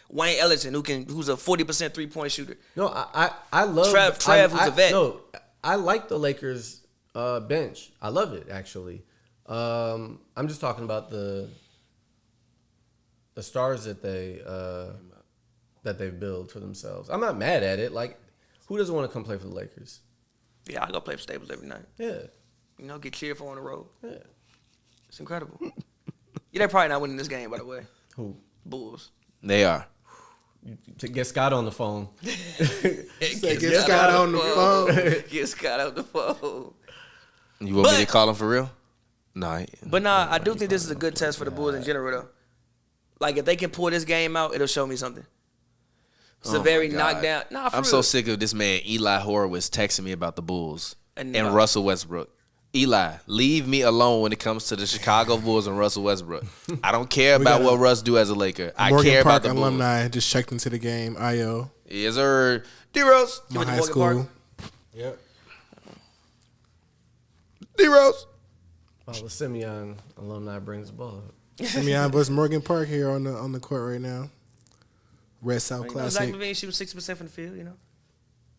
Wayne Ellington who's a 40% 3-point shooter. No, I love Trav, who's a vet. No, I like the Lakers bench. I love it actually. I'm just talking about the stars that they've built for themselves. I'm not mad at it. Like, who doesn't want to come play for the Lakers? Yeah, I go play for Staples every night. Yeah, You know, get cheered for on the road. yeah. It's incredible. Yeah, they're probably not winning this game, by the way. Who? Bulls. They are. To get Scott on the phone. Get Scott on the phone. Get Scott on the phone. You want me But- to call him for real? No. But nah, I do think this is a good test for the Bulls in general, though. Like, if they can pull this game out, it'll show me something. It's Oh a very my God. knockdown. Nah, for I'm real. so sick of this man, Eli Horowitz, texting me about the Bulls And, and Russell Westbrook. Eli, leave me alone when it comes to the Chicago Bulls and Russell Westbrook. I don't care about got what Russ do as a Laker. I Morgan care Park about the Bulls. alumni just checked into the game. IO, Yes, sir. D-Rose. You my went to high Morgan school. Park? Yep. D-Rose. Well, the Simeon alumni brings the ball up. Simeon Bus Morgan Park here on the court right now. Red South You know, Classic. Zach LaVine, she was 60% from the field, you know?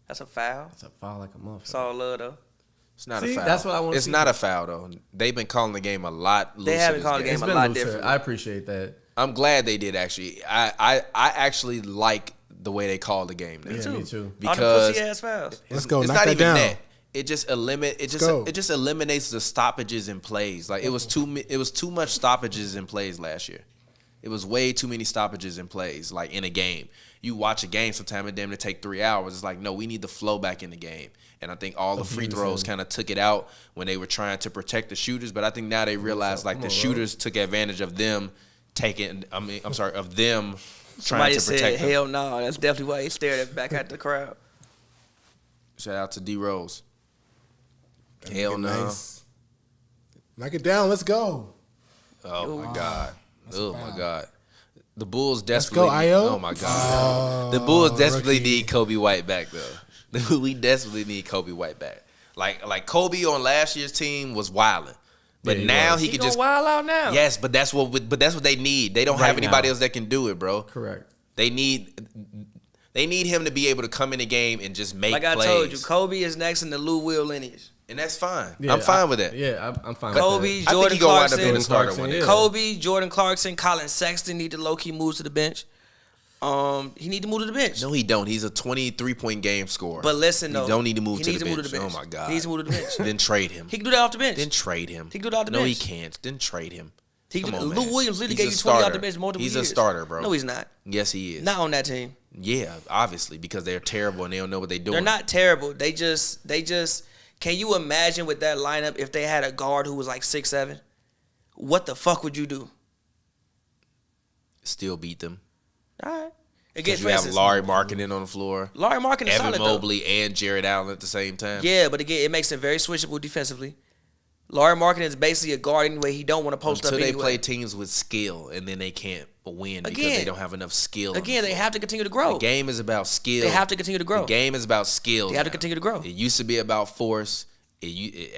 That's a foul. It's a foul like a motherfucker. It's all love, though. It's not See, a foul. that's what I wanna It's see. not a foul, though. They've been calling the game a lot looser. They haven't this called the game It's a been lot looser. different. I appreciate that. I'm glad they did, actually. I actually like the way they called the game now. Yeah, me too. All the Because pussy ass fouls. Let's go. It's Knock not that even down. that. It just go. it just eliminates the stoppages in plays. Like it was too much stoppages in plays last year. It was way too many stoppages in plays, like in a game. You watch a game sometime and damn to take 3 hours. It's like, no, we need the flow back in the game. And I think all the free throws kind of took it out when they were trying to protect the shooters. But I think now they realize like the shooters took advantage of them Somebody to said, protect him. hell no. That's definitely why he stared back at the crowd. Shout out to D Rose. Hell no. Nice. Knock it down. Let's go. Oh my God. Oh foul. my God. The Bulls desperately. go, Io. Oh my God. The Bulls desperately need Kobe White back though. We desperately need Kobe White back. Like Kobe on last year's team was wilding, but Yeah, he now was. he He can gonna just wild out now. yes. But that's what they need. They don't have Right anybody now. else that can do it, bro. Correct. They need him to be able to come in the game and just make Like I plays. told you, Kobe is next in the Lou Will lineage. And that's fine. Yeah, I'm fine with that. Yeah, I'm fine Kobe, with I that. think Jordan he gonna wind up being Clarkson, a starter Clarkson, one day. yeah. Kobe, Jordan Clarkson, Colin Sexton need to low key move to the bench. He need to move to the bench. No, he don't. He's a 23-point game scorer. But listen though, he don't need to move he to needs the to bench. move to the bench. Oh my God. He needs to move to the bench. Then trade him. He can do that off the bench. Then trade him. He can do it off the No, bench. he can't. Then trade him. He Come can, on, Lou man. Williams literally He's gave a you 20 off starter. the bench multiple He's years. a starter, bro. No, he's not. Yes, he is. Not on that team. Yeah, obviously, because they're terrible and they don't know what they're doing. They're not terrible. They just. Can you imagine with that lineup if they had a guard who was like 6'7"? What the fuck would you do? Still beat them. All right. Again, Because for you have instance, Laurie Markkinen on the floor, Larry Markkinen is Evan solid though. Mobley, and Jared Allen at the same time. Yeah, but again, it makes him very switchable defensively. Larry Markkinen is basically a guard anyway. He don't want to post Until up they anyway. play teams with skill, and then they can't win because Again. they don't have enough skill. on Again, the they floor. have to continue to grow. The game is about skill. They have to continue to grow. The game is about skill. They have to continue to grow. It used to be about force.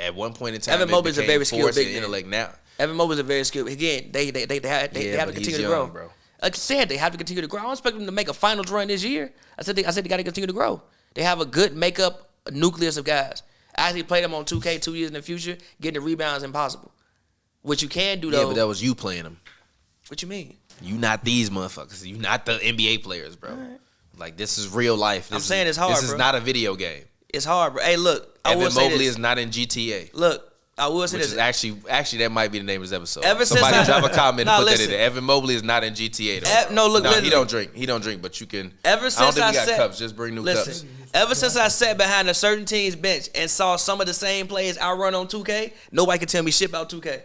At one point in time, Evan it Mobley's a became very skilled force big and man. intellect. Now, Evan Mobley's a very skilled. Again, they have Yeah, to but he's continue to young, grow. bro. Like I said, they have to continue to grow. I don't expect them to make a finals run this year. I said they got to continue to grow. They have a good makeup nucleus of guys. I actually play them on 2K 2 years in the future. Getting the rebounds impossible. What you can do though. yeah, but that was you playing them. What you mean? You not these motherfuckers. You not the NBA players, bro. Like this is real life. I'm saying it's hard, This is bro. not a video game. It's hard, bro. Hey, look. I will Evan say Mobley this. is not in GTA. Look, I will say Which this. is actually that might be the name of this episode. Ever since Somebody I- drop a comment Nah, and put listen. that in there. Evan Mobley is not in GTA though. No, look, no, he literally. don't drink. He don't drink, but you can. Ever I since don't think I we got sat, cups. Just bring new cups. Ever since I sat behind a certain team's bench and saw some of the same plays I run on 2K, nobody can tell me shit about 2K.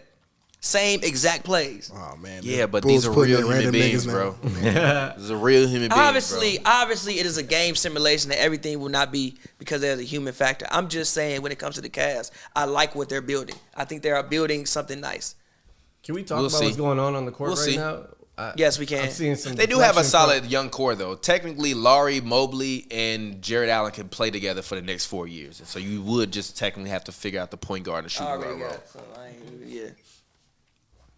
Same exact plays. Oh man. Yeah, the but Bulls these are putting real in human random beings, niggas bro. now. These are real human beings, Obviously, it is a game simulation that everything will not be because there's a human factor. I'm just saying when it comes to the Cavs, I like what they're building. I think they are building something nice. Can we talk We'll about see. what's going on the court We'll right see. now? Yes, we can. I'm seeing some. They do have a deflection solid young core, though. Technically, Laurie, Mobley, and Jared Allen can play together for the next 4 years. And so you would just technically have to figure out the point guard and shooting guard role. Yeah.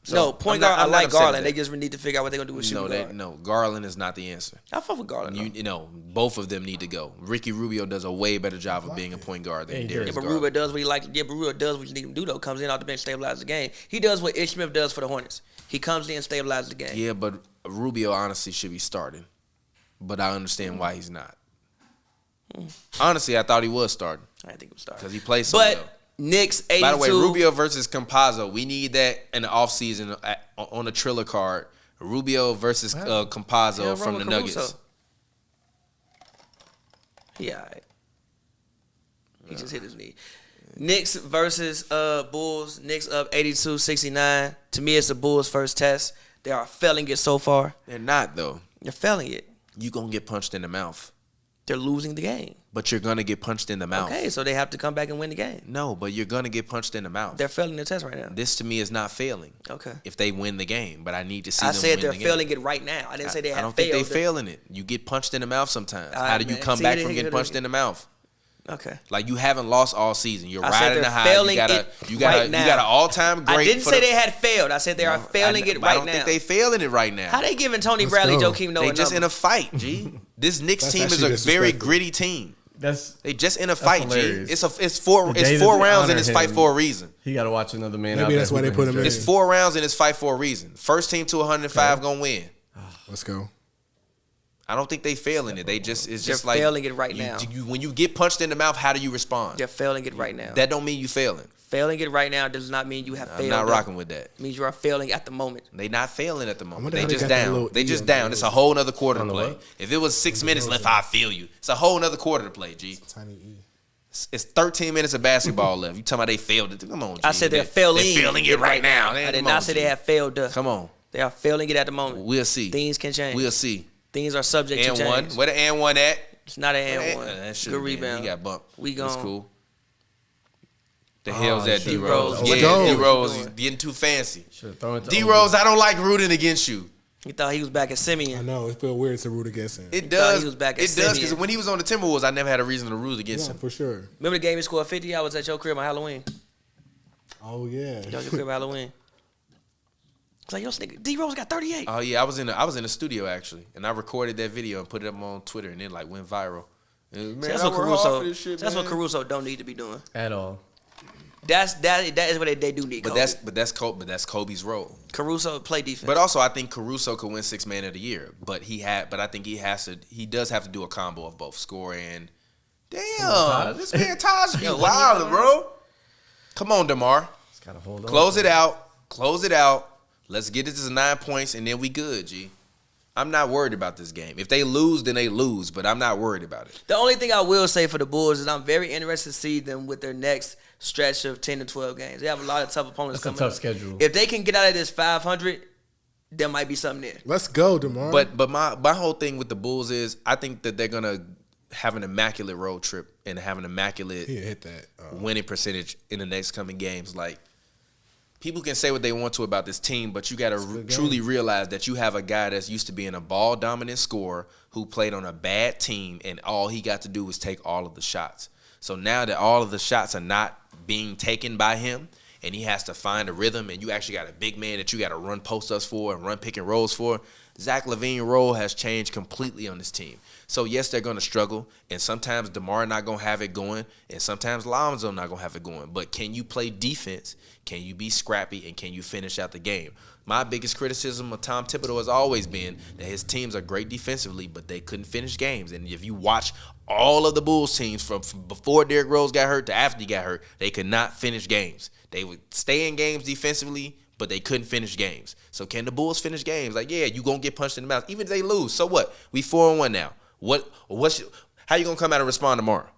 So, No, point I'm not- guard. I I'm not like upset at Garland. that. They just need to figure out what they're gonna do with shooting guard. No, Garland is not the answer. I fuck with Garland. You know, both of them need to go. Ricky Rubio does a way better job of being a point guard than Yeah, he Darius Yeah, but Garland. Rubio does what he like. Yeah, but Rubio does what you need him to do though. Comes in off the bench, stabilizes the game. He does what Ish Smith does for the Hornets. He comes in, stabilizes the game. Yeah, but Rubio honestly should be starting. But I understand why he's not. Honestly, I thought he was starting I think it was starting. because he plays so But well. Knicks 82. By the way, Rubio versus Campazzo. We need that in the offseason on a Triller card. Rubio versus Campazzo Hell from wrong the with Nuggets. Caruso. He all right. He just hit his knee. Knicks versus Bulls. Knicks up 82-69. To me, it's the Bulls' first test. They are failing it so far. They're not, though. They're failing it. You're going to get punched in the mouth. They're losing the game. But you're going to get punched in the mouth. Okay, so they have to come back and win the game. No, but you're going to get punched in the mouth. They're failing the test right now. This, to me, is not failing. Okay. If they win the game. But I need to see I them said win they're the game. failing it right now. I didn't say they have I don't failed. think they're failing it. You get punched in the mouth sometimes. All right, How do you man. come See, back they from hit getting it punched again. in the mouth? Okay. Like, you haven't lost all season. You're I said riding they're the high. failing You got it you right now. an all-time great. I didn't for say the- they had failed. I said they are failing it right I don't now. think they failing it right now. How they giving Tony Let's Bradley, go. Joakim Noah They just in number? a fight, G. This Knicks That's team is actually a very disrespectful. gritty team. That's They just in a fight, G. hilarious. It's four The day that rounds they in honor this fight him. for a reason. he got to watch another man. Maybe out there that's why they hooping put his him in. It's jersey. 4 rounds in this fight for a reason. First team to 105 gonna win. Let's go. I don't think they failing it. They just it's They're just like failing it right now. When you get punched in the mouth, how do you respond? They're failing it right now. That don't mean you failing. Failing it right now does not mean you have I'm failed. not though. rocking with that. It means you are failing at the moment. They not failing at the moment. wonder They how they just got that down. little They E just on the down. It's a whole nother quarter to On the play. what? If it was 6 minutes left, I feel you. It's a whole nother quarter to play, G. Tiny E. It's 13 minutes of basketball left. You talking about they failed it? Come on, G. I said they're failing. They're failing it right now. I did Come not on, say G. they have failed. Come on. They are failing it at the moment. We'll see. Things can change. We'll see. Things are subject to And change. one. Where the and one at? It's not an and one. That Good rebound. He got bumped. We That's gone. cool. The hell's that, shit. D-Rose? D-Rose. Yeah, Let's go. D-Rose. He's getting too fancy. Should throw it to D-Rose, I don't like rooting against you. He thought he was back at I Simeon. know it feels weird to root against him. It thought does. he was back at It does, because Simeon. when he was on the Timberwolves, I never had a reason to root against Yeah, him. for sure. Remember the game he scored 50? I was at your crib on Halloween. Oh yeah. Y'all your crib on Halloween. It's like, yo, this nigga, D-Rose got 38. Oh yeah, I was in the studio actually, and I recorded that video and put it up on Twitter, and it like went viral. And, man, that's I what work hard Caruso. for this shit, That's what man. Caruso don't need to be doing. at all. That is what they do need. But Kobe. that's Kobe's role. Caruso play defense. But also, I think Caruso could win Sixth Man of the Year. But I think he does have to do a combo of both score and. Damn, this man Taj be Yo, wild, bro. Come on, DeMar. Just gotta hold on. Close it out. Let's get it to 9 points, and then we good, G. I'm not worried about this game. If they lose, then they lose, but I'm not worried about it. The only thing I will say for the Bulls is I'm very interested to see them with their next stretch of 10 to 12 games. They have a lot of tough opponents That's a coming tough up. schedule. If they can get out of this 500, there might be something there. Let's go, DeMar. But my whole thing with the Bulls is I think that they're gonna have an immaculate road trip and have an immaculate he hit that. winning percentage in the next coming games. Like, people can say what they want to about this team, but you got to truly realize that you have a guy that's used to being a ball dominant scorer who played on a bad team, and all he got to do was take all of the shots. So now that all of the shots are not being taken by him, and he has to find a rhythm, and you actually got a big man that you got to run post-ups for and run pick and rolls for, Zach LaVine's role has changed completely on this team. So, yes, they're going to struggle, and sometimes DeMar not going to have it going, and sometimes Lonzo not going to have it going. But can you play defense? Can you be scrappy, and can you finish out the game? My biggest criticism of Tom Thibodeau has always been that his teams are great defensively, but they couldn't finish games. And if you watch all of the Bulls teams from before Derrick Rose got hurt to after he got hurt, they could not finish games. They would stay in games defensively, but they couldn't finish games. So can the Bulls finish games? Like, yeah, you going to get punched in the mouth. Even if they lose, so what? We 4-1 now. How you going to come out and respond tomorrow?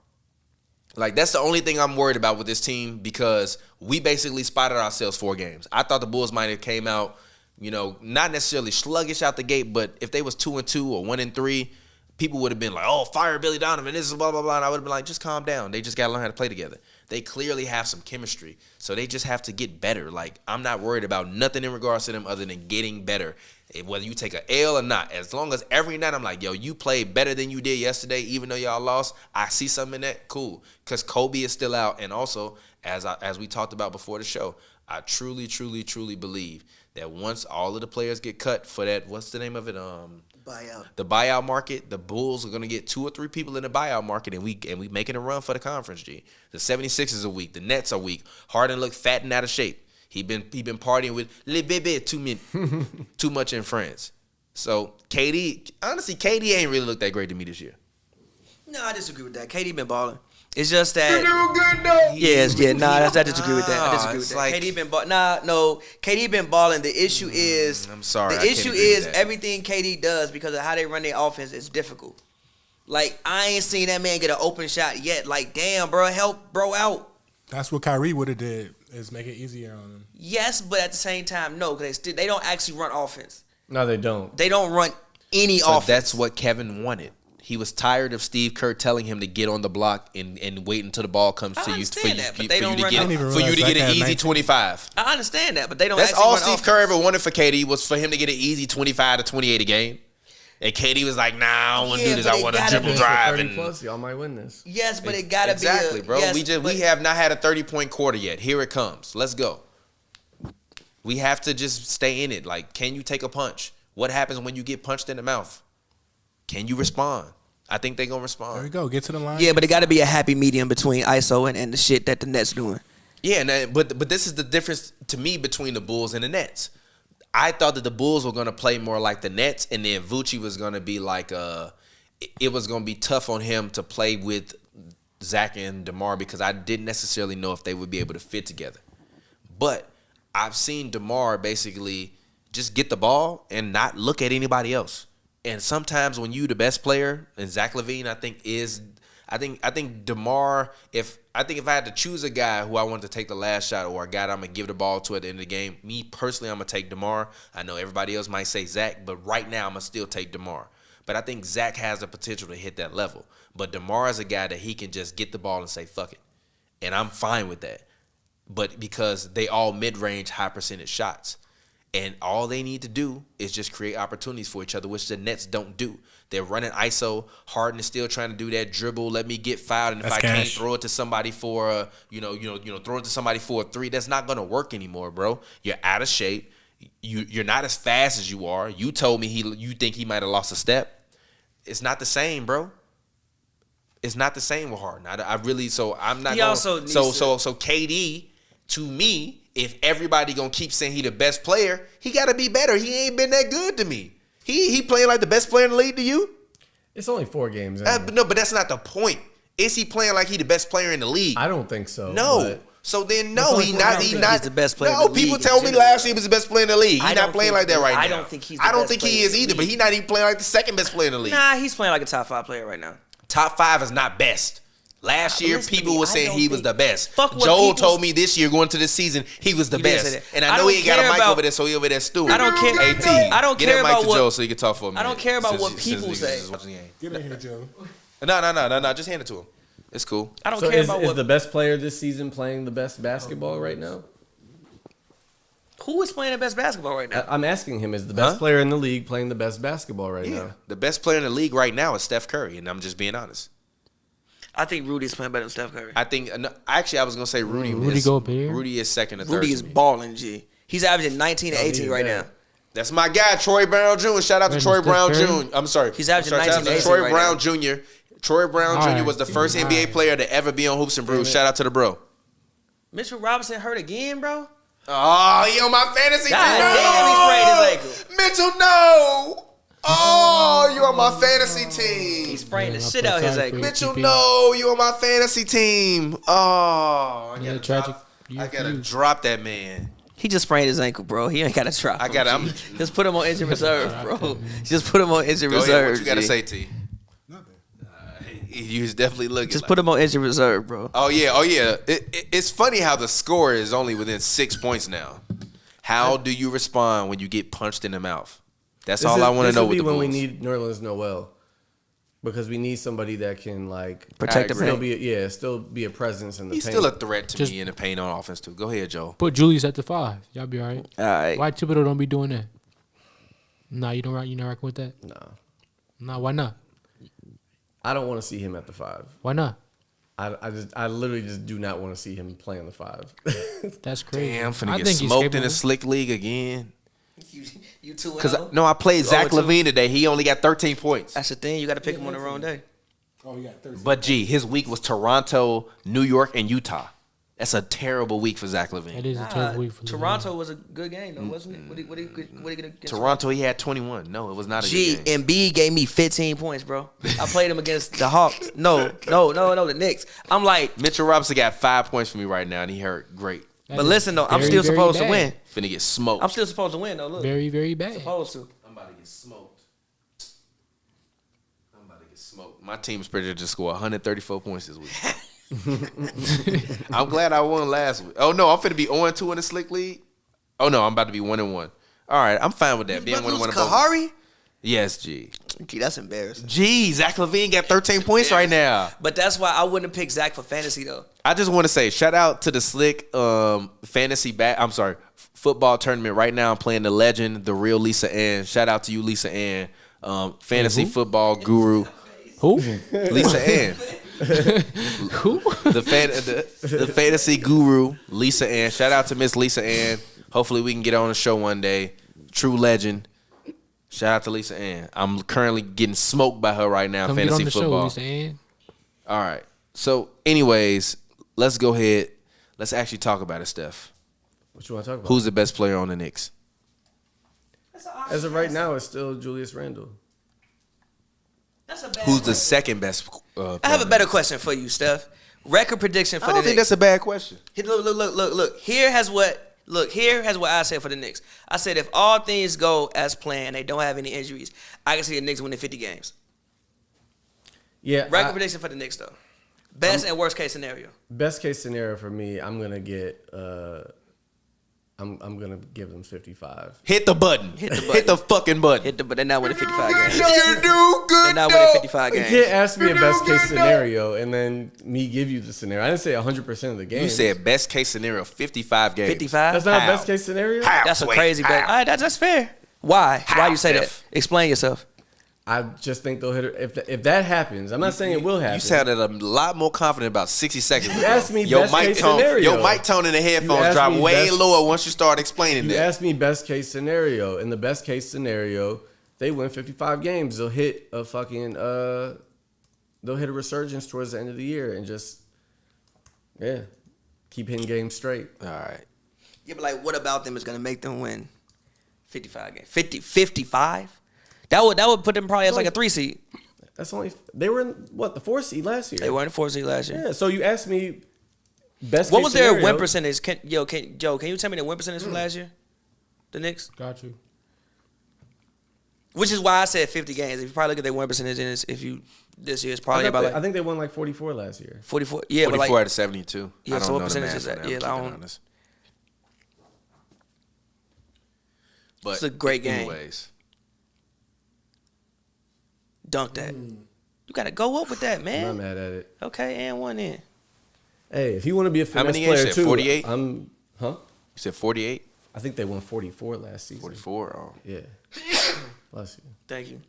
Like, that's the only thing I'm worried about with this team, because we basically spotted ourselves 4 games. I thought the Bulls might have came out, not necessarily sluggish out the gate, but if they was 2-2 or 1-3, people would have been like, oh, fire Billy Donovan, this is blah, blah, blah. And I would have been like, just calm down. They just got to learn how to play together. They clearly have some chemistry, so they just have to get better. Like, I'm not worried about nothing in regards to them other than getting better. Whether you take an L or not, as long as every night I'm like, yo, you played better than you did yesterday, even though y'all lost, I see something in that, cool. Because Kobe is still out, and also, as we talked about before the show, I truly, truly, truly believe that once all of the players get cut for that, what's the name of it? Buyout. The buyout market, the Bulls are going to get 2 or 3 people in the buyout market, and we making a run for the conference, G. The 76ers are weak. The Nets are weak. Harden look fat and out of shape. He been partying with Le Bebe too much in France. So, KD ain't really looked that great to me this year. No, I disagree with that. KD been balling. It's just that. You do good, though. I disagree with that. I disagree with that. Like, KD been balling. KD been balling. The issue is. I'm sorry. The I can't issue agree with is that. everything KD does, because of how they run their offense, is difficult. Like, I ain't seen that man get an open shot yet. Like, damn, bro, help bro out. That's what Kyrie would have did, is make it easier on him. Yes, but at the same time, no, because they don't actually run offense. No, they don't. They don't run any But offense. that's what Kevin wanted. He was tired of Steve Kerr telling him to get on the block and wait until the ball comes I to you understand that, but they for you don't to run get I didn't even for you to realize get Zach an had easy 19. 25. I understand that, but they don't. That's actually all run Steve offense. Kerr ever wanted for KD was for him to get an easy 25 to 28 a game. And KD was like, nah, I don't want to Yeah, do this. but I it want to gotta dribble be- drive. 30 And plus, y'all might win this. Yes, but it gotta exactly, be bro. Yes, We have not had a 30-point quarter yet. Here it comes. Let's go. We have to just stay in it. Like, can you take a punch? What happens when you get punched in the mouth? Can you respond? I think they're going to respond. There we go. Get to the line. Yeah, but it got to be a happy medium between ISO and the shit that the Nets doing. Yeah, but this is the difference to me between the Bulls and the Nets. I thought that the Bulls were going to play more like the Nets, and then Vucci was going to be like it was going to be tough on him to play with Zach and DeMar, because I didn't necessarily know if they would be able to fit together. But I've seen DeMar basically just get the ball and not look at anybody else. And sometimes when you the best player, and Zach LaVine, I think DeMar, if I had to choose a guy who I wanted to take the last shot, or a guy that I'm gonna give the ball to at the end of the game, me personally, I'm gonna take DeMar. I know everybody else might say Zach, but right now I'm gonna still take DeMar. But I think Zach has the potential to hit that level. But DeMar is a guy that he can just get the ball and say, fuck it. And I'm fine with that. But because they all mid-range, high percentage shots. And all they need to do is just create opportunities for each other, which the Nets don't do. They're running ISO. Harden is still trying to do that dribble. Let me get fouled, and if I can't throw it to somebody for a, throw it to somebody for a three, that's not gonna work anymore, bro. You're out of shape. You're not as fast as you are. You told me you think he might have lost a step. It's not the same, bro. It's not the same with Harden. I really. So I'm not. So KD, to me, if everybody gonna keep saying he the best player, he gotta be better. He ain't been that good to me. He playing like the best player in the league to you? It's only 4 games. No, but that's not the point. Is he playing like he the best player in the league? I don't think so. No. So then, no, he's not. He's the best player. No, people tell me last year he was the best player in the league. He's not playing like that right now. I don't think he's. I don't think he is either. But he's not even playing like the second best player in the league. Nah, he's playing like a top 5 player right now. Top 5 is not best. Last year, people were saying he was the best. Joel told me this year, going to this season, he was the best. And I know he ain't got a mic over there, so he over there stewing. I don't care. I don't care about what Joel so he can talk for a minute. I don't care about what people say. Get in here, Joe. No. Just hand it to him. It's cool. I don't care about what. Is the best player this season playing the best basketball right now? Who is playing the best basketball right now? I'm asking him, is the best player in the league playing the best basketball right now? The best player in the league right now is Steph Curry, and I'm just being honest. I think Rudy's playing better than Steph Curry. Actually, I was going to say Rudy. Rudy is second or third. Rudy is balling, G. He's averaging 19 and 18 right now. That's my guy, Troy Brown Jr. Shout out to Troy Brown Jr. I'm sorry. He's averaging 19 and 18 Troy right Brown now. Jr. Troy Brown Jr. was the first NBA player to ever be on Hoops and Brews. Shout out to the bro. Mitchell Robinson hurt again, bro? Oh, he on my fantasy team. God damn, he sprained his ankle. Mitchell, no. Oh, you on my fantasy team. He sprained the shit out his ankle. Mitchell, no, you on my fantasy team. Oh, I gotta drop that man. He just sprained his ankle, bro. He ain't got to drop. Just put him on injured reserve, bro. Just put him on injured reserve. Ahead, what you gotta say, T? He was definitely looking. Just put him on injured reserve, bro. Oh yeah. It's funny how the score is only within 6 points now. How do you respond when you get punched in the mouth? That's all I want to know with the Bulls. This would be when we need Nerlens Noel, because we need somebody that can protect the paint. Still be a presence in the paint. He's still a threat to me in the paint on offense too. Go ahead, Joe. Put Julius at the 5. Y'all be all right. All right. Why Thibodeau don't be doing that? Nah, you not rocking with that? No. Nah, why not? I don't want to see him at the 5. Why not? I literally just do not want to see him play on the 5. That's crazy. Damn, I'm finna get smoked in the slick league again. You 2-0? Because I played Zach LaVine today. He only got 13 points. That's the thing. You got to pick him on the wrong day. Oh, you got 13. But his week was Toronto, New York, and Utah. That's a terrible week for Zach LaVine. It is a terrible week for Toronto was a good game, though, wasn't it? What he gonna get? Toronto, he had 21. No, it was not a good game. Embiid gave me 15 points, bro. I played him against the Hawks. No, the Knicks. I'm like, Mitchell Robinson got 5 points for me right now, and he hurt great. But listen, though, I'm still supposed to win. Finna get smoked. I'm still supposed to win, though. Look, very, very bad. Supposed to. I'm about to get smoked. My team's predicted to score 134 points this week. I'm glad I won last week. Oh no, I'm finna be 0-2 in the slick league. Oh no, I'm about to be 1-1. All right, I'm fine with that. Being 1-1. Kahari? Yes, G. Gee, that's embarrassing. Gee, Zach LaVine got 13 points right now. But that's why I wouldn't have picked Zach for fantasy though. I just want to say shout out to the slick football tournament right now. I'm playing the legend, the real Lisa Ann. Shout out to you, Lisa Ann, fantasy football guru. Who? Lisa Ann. Who? The fantasy guru, Lisa Ann. Shout out to Miss Lisa Ann. Hopefully we can get on the show one day. True legend. Shout out to Lisa Ann. I'm currently getting smoked by her right now. Come fantasy get on the football. show, Lisa Ann. All right. So, anyways, let's go ahead. Let's actually talk about it, Steph. What you want to talk about? Who's the best player on the Knicks? As of right now, it's still Julius Randle. Who's the second best? I have a better question for you, Steph. Record prediction for the I don't Knicks. think that's a bad question. Look. Here has what I said for the Knicks. I said if all things go as planned, they don't have any injuries, I can see the Knicks winning 50 games. Yeah. Record prediction for the Knicks though. Best and worst case scenario. Best case scenario for me, I'm gonna get I'm gonna give them 55. Hit the button. Hit the fucking button. But they're not winning 55 games. You do good. They're not winning 55 You games. can't ask me a best case scenario and then me give you the scenario. I didn't say 100% of the games. You said best case scenario 55 games. 55? That's not How? a best case scenario. How? That's a Sway? crazy bet. How? All right, that's fair. Why? Why you say that? Steph? Explain yourself. I just think they'll hit it. If that happens, I'm not saying it will happen. You sounded a lot more confident about 60 seconds ago. You asked me your best mic case tone, scenario. Your mic tone in the You headphones asked drop me way best- lower once you start explaining You that. asked me best case scenario. In the best case scenario, they win 55 games. They'll hit a fucking they'll hit a resurgence towards the end of the year and just keep hitting games straight. All right. Yeah, but like, what about them is gonna make them win 55 games? 55? That would put them probably as like a 3 seed. That's only they were in the 4 seed last year. They were in the 4 seed last year. Yeah. So you asked me best. What case was their scenario. win percentage? Joe, can you tell me the win percentage from last year? The Knicks? Got you. Which is why I said 50 games. If you probably look at their win percentage, and this year it's probably about I like think they won like 44 last year. 44. Yeah, 44 but like, out of 72. Yeah, I so don't what know the percentage math is that? on Yeah, I'm I keeping don't- honest. But It's a great game. anyways, dunk that. You gotta go up with that, I'm man. not mad at it. Okay, and one in. Hey, if you want to be a finesse many games player you said, too, 48? You said 48, I think they won 44 last season. 44. Oh. Yeah. Bless you. Thank you.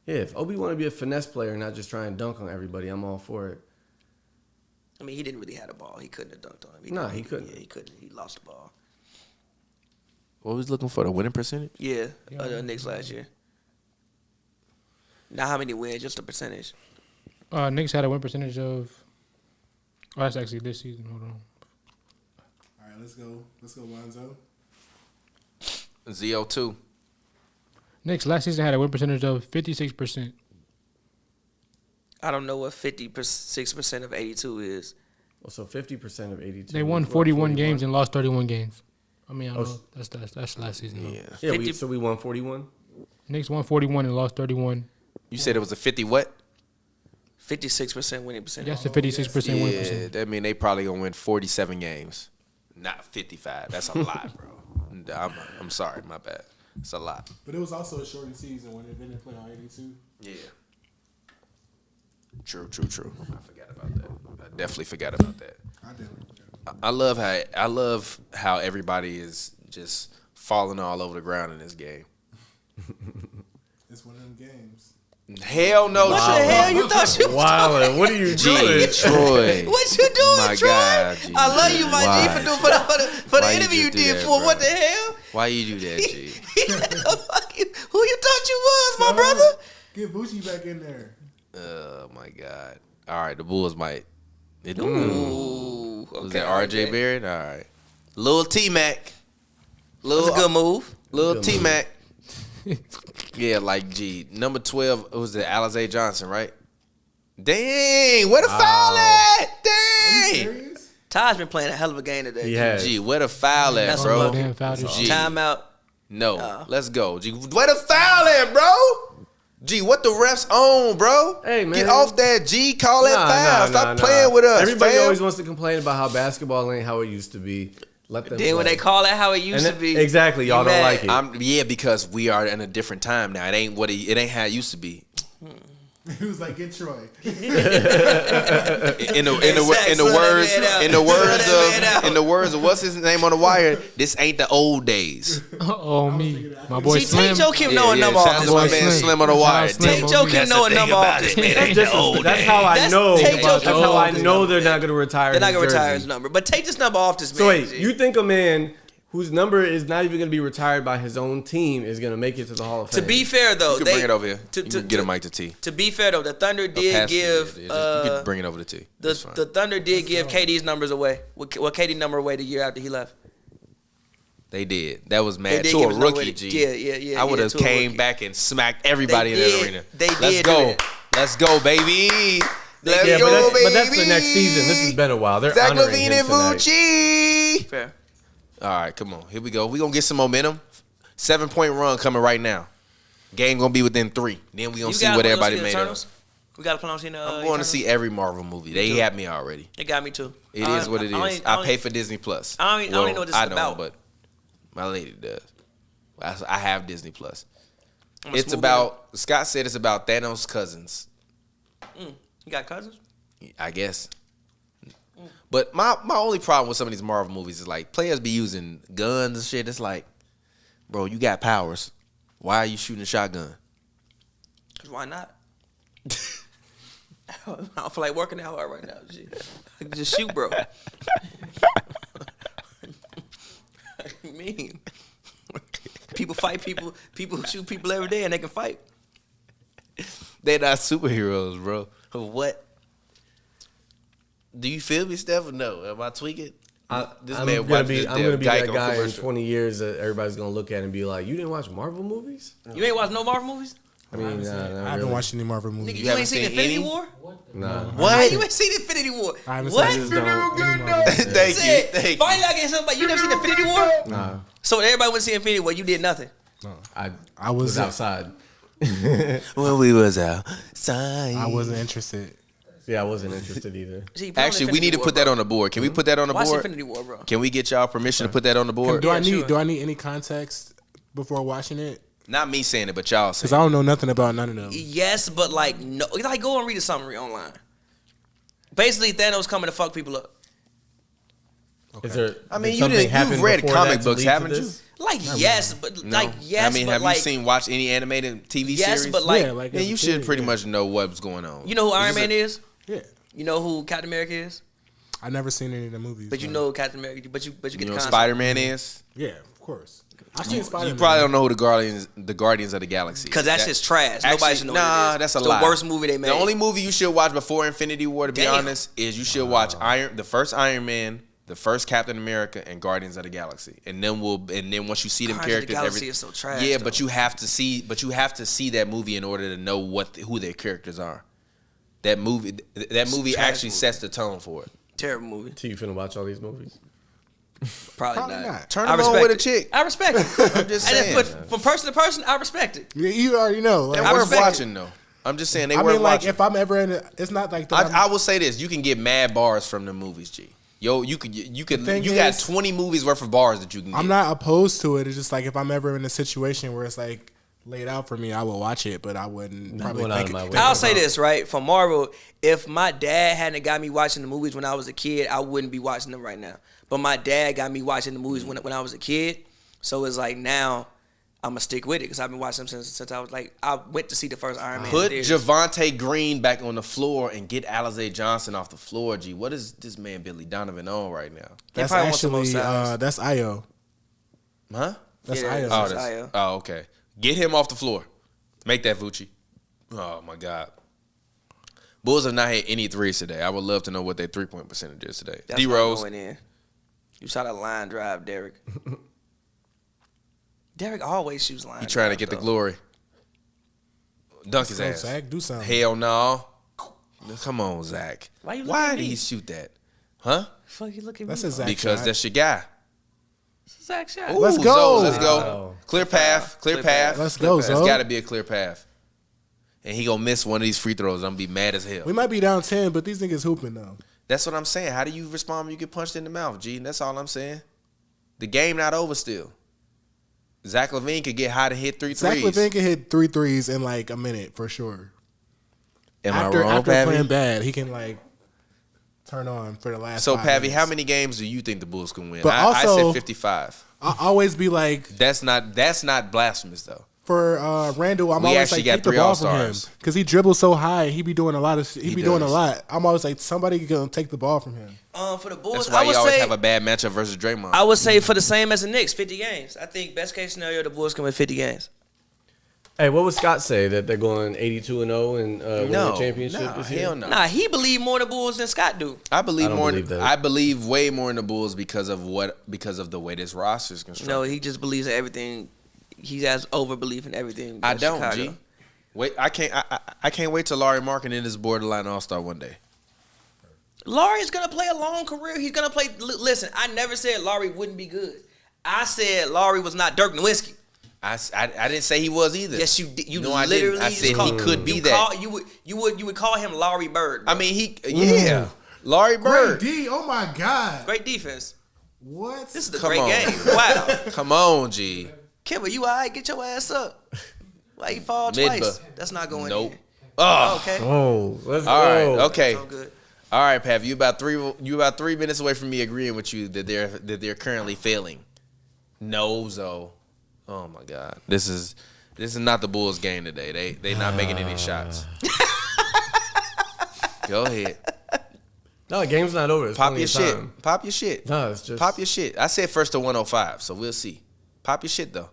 Yeah, if Obi want to be a finesse player, not just try and dunk on everybody, I'm all for it. I mean, he didn't really have the ball. He couldn't have dunked on him. Nah, he couldn't. Yeah, he couldn't. He lost the ball. What was looking for, the winning percentage? Yeah, the Knicks last year. Not how many wins, just the percentage. Knicks had a win percentage of. Oh, that's actually this season. Hold on. All right, let's go. Let's go, Lonzo. ZO2. Knicks last season had a win percentage of 56%. I don't know what 56% of 82 is. Well, so 50% of 82. They won is what, 41 games and lost 31 games. I mean, I Oh, know that's last season. Though. Yeah. Yeah, 50 so we won 41. Knicks won 41 and lost 31. You said it was a 50 what? 56% winning percentage. That's a 56% win Yeah, percentage. that mean they probably gonna win 47 games, not 55. That's a lot, bro. I'm sorry, my bad. It's a lot. But it was also a shortened season when they didn't play on 82. Yeah. True. I forgot about that. I definitely forgot about that. I did. I love how everybody is just falling all over the ground in this game. It's one of them games. Hell no, What Troy. the hell you thought you was Wow, what are you G, doing? Troy. What you doing, My Troy? God, G. I love you, my Why? G, for doing for Why the you interview you just do did that, for. bro? What the hell? Why you do that, G? Who you thought you was, my brother? Get Bucci back in there. Oh my God. All right, the Bulls might. Ooh, Was okay, that RJ okay. Barrett? All right. Lil T-Mac. That's a good move. Lil Good T-Mac. Yeah, like, G. Number 12 was it Alizé Johnson, right? Dang, where the foul at? Dang. Serious? Ty's been playing a hell of a game today. He has. G, where the foul at, That's bro? a Damn foul this G. Timeout. No, let's go. G, where the foul at, bro? G, what the refs on, bro? Hey, man. Get off that, G. Call that foul. Stop nah. playing with us, Everybody fam. always wants to complain about how basketball ain't how it used to be. Let them Then when play. they call it how it used And to be. exactly, y'all you don't mad. like it. Yeah, because we are in a different time now. It ain't it ain't how it used to be. He was like, get Troy. In the words of what's his name on the wire, this ain't the old days. Oh, me. My boy See, Slim. take Joe Kim know a number shout off out this to my man. man Slim on the wire. Shout out Take Joe Kim know a number off this man. That's how I That's- know. take your That's how I off this know number. they're not going to retire. They're not his gonna retire jersey. his number, but take this number off this man. So wait, G. you think a man whose number is not even going to be retired by his own team is going to make it to the Hall of To Fame? be fair though, You can they, bring it over here. To, You to, can get a to, mic to T. to be fair though, the Thunder did Pass it, give you can bring it over to T. That's fine. the Thunder did give KD's numbers away. What KD number away the year after he left? They did. That was They mad did to give a his number rookie, away. G. Yeah, I would have to a came rookie. back and smacked everybody in They that did. arena. They Let's did go. do that. Let's go, baby. Let's yeah, go, but that's the next season. This has been a while. They're Zach honoring LaVine him and tonight. Vucci. Fair. All right, come on. Here we go. We're going to get some momentum. 7-point run coming right now. Game going to be within 3. Then we're going to see what everybody made of. We got to plan on seeing I'm going to see every Marvel movie. They too. had me already. It got me too. It is what it is. I pay for Disney Plus. I don't even know what this is I know, about. but My lady does. I have Disney Plus. It's about Scott said it's about Thanos' cousins. You got cousins? I guess. But my only problem with some of these Marvel movies is like players be using guns and shit. It's like, bro, you got powers. Why are you shooting a shotgun? Cause why not? I don't feel like working out hard right now. Just shoot, bro. What you mean? People fight people. People shoot people every day, and they can fight. They're not superheroes, bro. What? Do you feel me, Steph? Or no? Am I tweaking? I'm gonna be that guy in 20 years that everybody's gonna look at and be like, "You didn't watch Marvel movies? You ain't watched no Marvel movies? I mean, I haven't watched any Marvel movies. Nigga, you ain't seen Infinity War? Nah. What? You ain't seen Infinity War? I haven't What? seen Just don't- Thank you. Finally, I get somebody. You never seen Infinity War? Nah. So everybody went to see Infinity War. You did nothing. I was outside. When we was outside. I wasn't interested. Yeah, I wasn't interested either. Gee, put on Actually, we Infinity need to War, put that bro. on the board. Can we put that on the Watch board? Infinity War, bro. Can we get y'all permission to put that on the board? Do I sure. need any context before watching it? Not me saying it, but y'all Because saying I don't know nothing about none of them. Yes, but like no, like go and read a summary online. Basically, Thanos coming to fuck people up. Is there? I mean, did something happen you've read before comic that to books, lead to haven't you? this? Like yes, but No. like yes, I mean, but have like you watched any animated TV yes, series? but like Yeah, like Man, as a you should kid, pretty yeah. much know what's going on. you know who Iron It's Man is? Yeah. You know who Captain America is? I never seen any of the movies. But you know Captain America. But you get You the know concept. Spider-Man is? Yeah, of course. I've seen Spider-Man. You probably don't know who the Guardians of the Galaxy is. Because that's just trash. Actually, Nobody should know what it nah, is. that's a It's lie. the worst movie they made. The only movie you should watch before Infinity War, to be Damn. honest, is you should watch the first Iron Man, the first Captain America, and Guardians of the Galaxy. And then once you see them Guardians of the characters, Galaxy is so trash, yeah, though. but you have to see that movie in order to know who their characters are. That movie trash actually movie. sets the tone for it. Terrible movie. So you finna watch all these movies? Probably not. Turn I them on respect with a it. chick. I respect it. I'm just And saying. then from person to person, I respect it. You already know. Like, They're I worth respect watching though. I'm just saying they I worth mean, like, watching. if I'm ever in it's not like that. I will say this: you can get mad bars from the movies, G. Yo, you thing got is, 20 movies worth of bars that you can get. I'm not opposed to it. It's just like if I'm ever in a situation where it's like laid out for me, I will watch it, but I wouldn't probably going out think of my it. way. I'll say this, right? For Marvel, if my dad hadn't got me watching the movies when I was a kid, I wouldn't be watching them right now. But my dad got me watching the movies when I was a kid. So it's like now I'm going to stick with it because I've been watching them since I was like, I went to see the first Iron Man. Put in theaters. Javante Green back on the floor and get Alizé Johnson off the floor, G. What is this man Billy Donovan on right now? They That's probably want some more actually size. that's Io. Huh? That's Yeah, Io. that's- Oh, Io. okay. Get him off the floor. Make that Vucci. Oh, my God. Bulls have not hit any threes today. I would love to know what their three-point percentage is today. That's D-Rose. not going in. You saw that line drive, Derek. Derek always shoots line He trying to drives, get the though. glory. Dunk his Go, ass. Zach, do something. Hell no. Come on, Zach. Why you looking Why at did me? he shoot that? Huh? Fuck you looking at That's me a for? Zach Because shot. that's your guy. Zach shot. Ooh, Let's Zoe, go. let's go. Wow. Clear path. Clear path. Let's Clear go, path. Zoe. It's got to be a clear path. And he gonna miss one of these free throws. I'm gonna be mad as hell. We might be down 10, but these niggas hooping though. That's what I'm saying. How do you respond when you get punched in the mouth, G? That's all I'm saying. The game not over still. Zach LaVine could get high to hit three Zach threes. LaVine can hit 3 threes in like a minute for sure. Am after I wrong, playing Pavi? bad, he can like turn on for the last. So, 5 Pavi, minutes. how many games do you think the Bulls can win? But I also- said 55. I always be like That's not blasphemous though. for Randall. I'm We always actually like got keep the 3 ball from him All-Stars. because he dribbles so high. He be doing a lot of. He be doing a does. lot. I'm always like somebody gonna take the ball from him. For the Bulls, That's why I you would always say have a bad matchup versus Draymond. I would say for the same as the Knicks, 50 games. I think best case scenario, the Bulls can win 50 games. Hey, what would Scott say that they're going 82-0 and win the no, championship this year? hell no. Nah, he believe more in the Bulls than Scott do. I believe I don't more. believe that. I believe way more in the Bulls because of the way this roster is constructed. No, he just believes in everything. He has over belief in everything. I in don't, Chicago. G. Wait, I can't wait till Larry Markin is borderline All-Star one day. Laurie's gonna play a long career. He's gonna play. Listen, I never said Laurie wouldn't be good. I said Laurie was not Dirk Nowitzki. I didn't say he was either. Yes, you did. You No, I literally didn't. I just said call- he could be you that. Call, you would call him Laurie Bird. Bro. I mean, Larry Bird. Great D. Oh my God. great defense. What? This is a Come great on. game. Wow. Come on, G. Kimber, you all right? Get your ass up. Why you fall Mid-ba. twice? That's not going Nope. in. Oh. Okay. Oh, let's All right. go. Okay. So good. All right, Pav. You about 3 minutes away from me agreeing with you that they're currently failing. No, Zo. Oh my God. This is not the Bulls game today. They not making any shots. Go ahead. No, the game's not over. It's Pop plenty your of shit. time. Pop your shit. No, it's just Pop your shit. I said first to 105, so we'll see. Pop your shit though.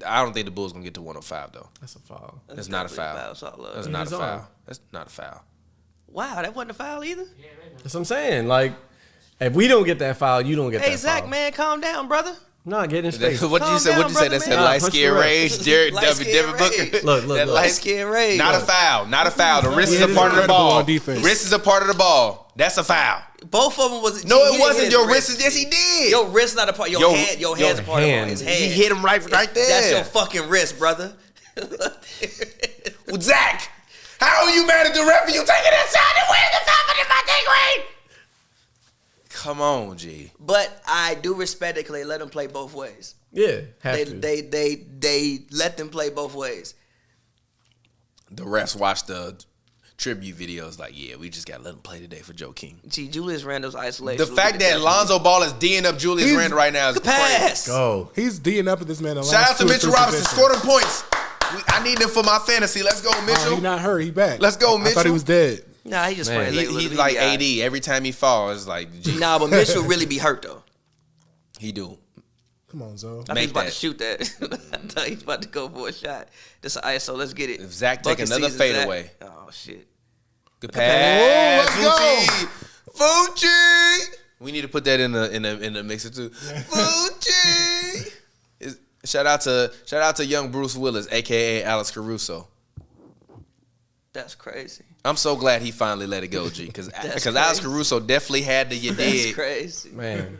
I don't think the Bulls gonna get to 105 though. That's a foul. That's not a definitely foul. So I love That's it. not a It's on. foul. That's not a foul. Wow, that wasn't a foul either. That's what I'm saying. Like, if we don't get that foul, you don't get Hey, that Zach, foul. man, calm down, brother. No, get in his face. What did you Calm say? What down, you say? brother, That's that man. light Punch skin the rage, Light Devin skin Booker. rage. Look, That look. light Skin rage. Not a foul. Not a foul. The wrist is a part of the incredible ball. on defense. Wrist is a part of the ball. That's a foul. Both of them was. No, he it didn't wasn't. hit Your his wrist is. Yes, he did. Your wrist not a part. Your hand's a part of the ball. His hand. He hit him right there. That's your fucking wrist, brother. Well, Zach, how are you mad at the ref for you taking that shot and winning the foul in my thing, Wayne? Come on, G. But I do respect it because they let them play both ways. Yeah, have to. They let them play both ways. The refs watched the tribute videos like, yeah, we just got to let him play today for Joe King. Gee, Julius Randle's isolation. The fact that Lonzo Ball is D'ing up Julius Randle right now is crazy. pass. Go. He's D'ing up at this man. The Shout last out to 2 or Mitchell 3 Robinson. possessions. Score them points. I need them for my fantasy. Let's go, Mitchell. He not hurt. He back. Let's go, I thought Mitchell. he was dead. Nah, he just Man, playing. He's like AD. Every time he falls, it's like, G. Nah, but Mitchell really be hurt though. He do. Come on, Zo. I think Make he's about that. to shoot that. I thought he's about to go for a shot. This is ISO. Let's get it. If Zach take Bucket another season, fadeaway. Zach. Oh shit. Good pass. let's Fucci. We need to put that in the mixer too. Fucci. Shout out to young Bruce Willis, aka Alex Caruso. That's crazy. I'm so glad he finally let it go, G, because That's Alex crazy. Caruso definitely had to get That's dead. crazy. Man.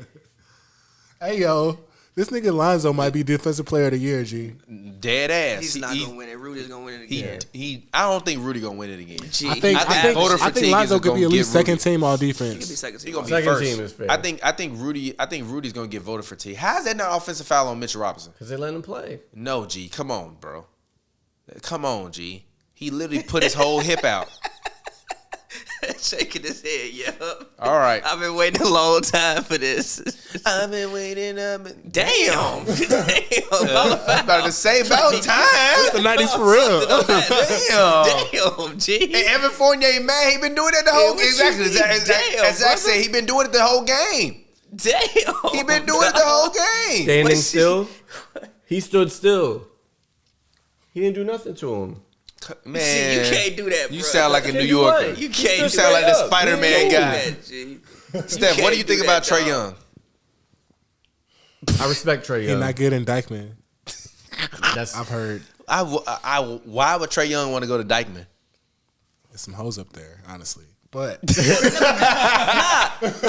Hey, yo. This nigga Lonzo might be Defensive Player of the Year, G. Dead ass. He's not gonna win it. Rudy's gonna win it again. I don't think Rudy gonna win it again. Gee, I think voter fatigue Lonzo is could be gonna at least get second Rudy. team all he could be defense. second He team. gonna be Second first. team is fair. I think Rudy's gonna get voter fatigue. How is that not offensive foul on Mitchell Robinson? Because they let him play. No, G. Come on, bro. Come on, G. He literally put his whole hip out. Shaking his head, yo. All right. I've been waiting a long time for this. I've been waiting. Damn. Damn. I'm about to say about time. The 90s for real. Damn. Damn, G. And Evan Fournier, man, he been doing it the whole what you exactly. mean? Damn, As Zach brother. said, he been doing it the whole game. Damn. He been doing it the whole game. Standing But still. He stood still. He didn't do nothing to him. Man, See, you can't do that, bro. You sound like a New Can't do Yorker. what? You can't. You sound like the up. Spider-Man You guy. that, G. Steph, what do you can't think do about that, Trae dog. Young? I respect Trae He Young. not good in Dykeman. That's I've heard Why would Trae Young want to go to Dykeman? there's some hoes up there, honestly. But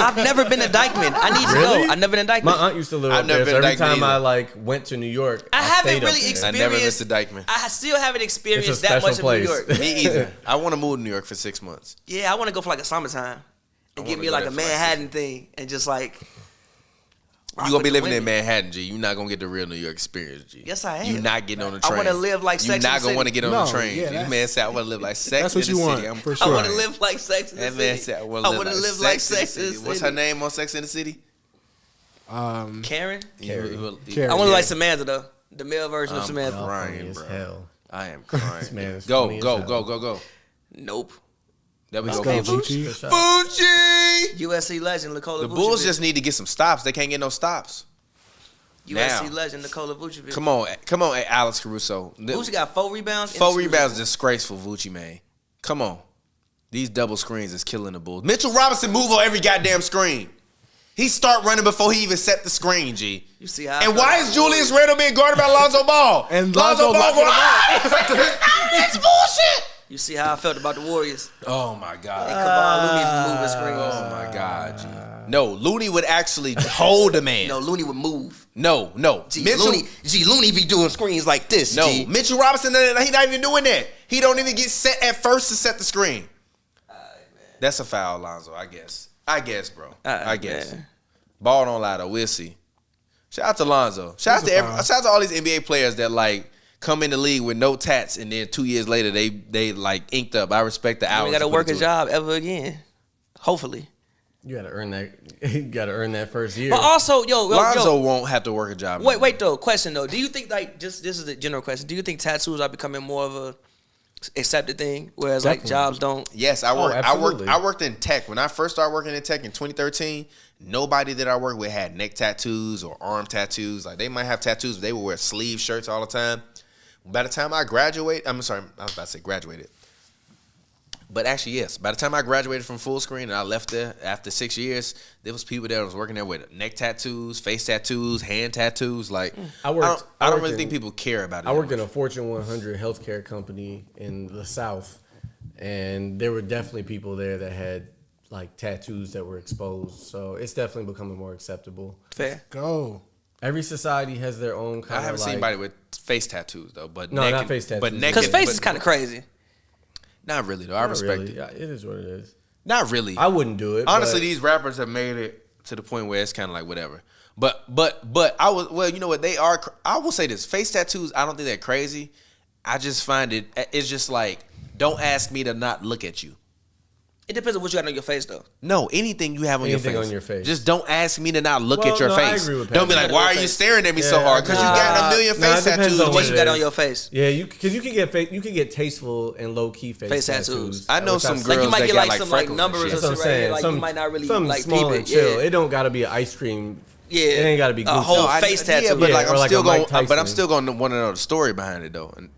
I've never been to Dykeman. I need to Really? go. I've never been to my Dykeman. aunt used to live I've up never there. So been to every Dykeman time I either. like went to New York, I haven't stayed up really there. experienced. I never been to Dykeman. I still haven't experienced It's a that much special of New place. York. Me either. I want to move to New York for 6 months. Yeah, I want to go for like a summertime and I give wanna me go like there a for like Manhattan thing and just like. rock You gonna with be the living in women. Manhattan, G. You're not gonna get the real New York experience, G. Yes, I am. You're not getting on the I train. wanna live like You're Sex and not the gonna want to City. get on No, the train. yeah, This that's- man said I want to live like Sex that's what in the you City. want, I'm for I sure. want to live like Sex in the That man City. said I I want to want to live like Sex in the City. What's her name on Sex in the City? Karen. Carrie. I want to like Samantha though, the male version of I'm Samantha. crying, Funny as bro. hell. I am crying. This man is go, funny as go, hell. go, go, go. Nope. There we Let's go. go, Fucci. Gucci. Good shot. Fucci. USC legend Nikola The Vucevic. Bulls just need to get some stops. They can't get no stops. USC now. legend Nikola Vucevic. Come on, Alex Caruso. Vucevic got 4 rebounds. and 4 2 rebounds is disgraceful, Vucci, man. Come on. These double screens is killing the Bulls. Mitchell Robinson move on every goddamn screen. He start running before he even set the screen, G. You see how? And why is Julius Randle being guarded by Lonzo Ball? And Lonzo Ball locking going, him up. That's bullshit. You see how I felt about the Warriors? Oh, my God. And Kevon Looney moving screens. Oh, my God, G. No, Looney would actually hold a man. No, Looney would move. No. Gee, Looney be doing screens like this. No, G. Mitchell Robinson, he not even doing that. He don't even get set at first to set the screen. That's a foul, Lonzo, I guess. Bro. I guess. Man. Ball don't lie though. We'll see. Shout out to Lonzo. Shout out to all these NBA players that like come in the league with no tats and then 2 years later they like inked up. I respect the hours. You got to work a job ever again. Hopefully. You gotta earn that. You gotta earn that first year. But also, Lonzo won't have to work a job. Wait though. Question though. Do you think like this is a general question? Do you think tattoos are becoming more of a accepted thing, whereas like jobs don't? Yes, I worked in tech. When I first started working in tech in 2013, nobody that I worked with had neck tattoos or arm tattoos. Like they might have tattoos, but they would wear sleeve shirts all the time. By the time I graduated, I was about to say graduated. But actually, yes. By the time I graduated from Full Screen and I left there after 6 years, there was people that was working there with neck tattoos, face tattoos, hand tattoos. Like I don't really think people care about it. I worked in a Fortune 100 healthcare company in the South, and there were definitely people there that had like tattoos that were exposed. So it's definitely becoming more acceptable. Fair. Go. Every society has their own kind of I haven't seen anybody with face tattoos though, but no, neck not face tattoos. But neck Because face is kind of crazy. Not really though. I respect really. it. Yeah, it is what it is. Not really. I wouldn't do it. Honestly, these rappers have made it to the point where it's kind of like whatever. But I was, well, you know what, they are. I will say this: face tattoos. I don't think they're crazy. I just find it's just like, don't ask me to not look at you. It depends on what you got on your face though. No, anything you have on Anything your face. on your face. Just don't ask me to not look at your no, I face. agree with Don't be Pat. like, why are you staring at me so hard? Because you got a million face it depends tattoos. on What you got it on is. your face? Yeah, because you can get tasteful and low key face tattoos. I know some Like girls you might that get got like like some like freckles and numbers shit. or That's what I'm something right here. saying. Like you might not really something like small peep and it. chill. Yeah. It don't gotta be an ice cream. Yeah. It ain't gotta be a Gucci. whole No, face tattoo. Yeah, but Yeah, like or I'm like still a Mike going. But I'm Tyson. still going to want to know the story behind it though. And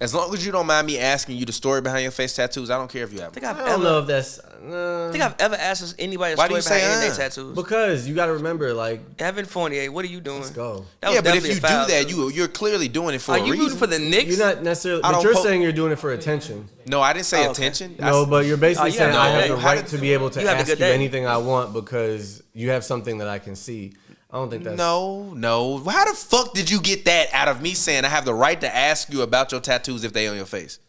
as long as you don't mind me asking you the story behind your face tattoos, I don't care if you have them. I don't know if that's. I think I've ever asked anybody a Why do story you behind say, any of their tattoos. Because you gotta remember, like, Evan Fournier, what are you doing? let's go. That was Yeah, but if definitely you a do foul, that, too. you're clearly doing it for Are a you reason. rooting for the Knicks? You're not necessarily. I But don't you're po- saying you're doing it for attention. No, I didn't say Oh, okay. attention. No, but you're basically you have saying a I good have the day. right to be able to You have a ask you good day. anything I want because you have something that I can see. I don't think that's No. How the fuck did you get that out of me saying I have the right to ask you about your tattoos if they on your face?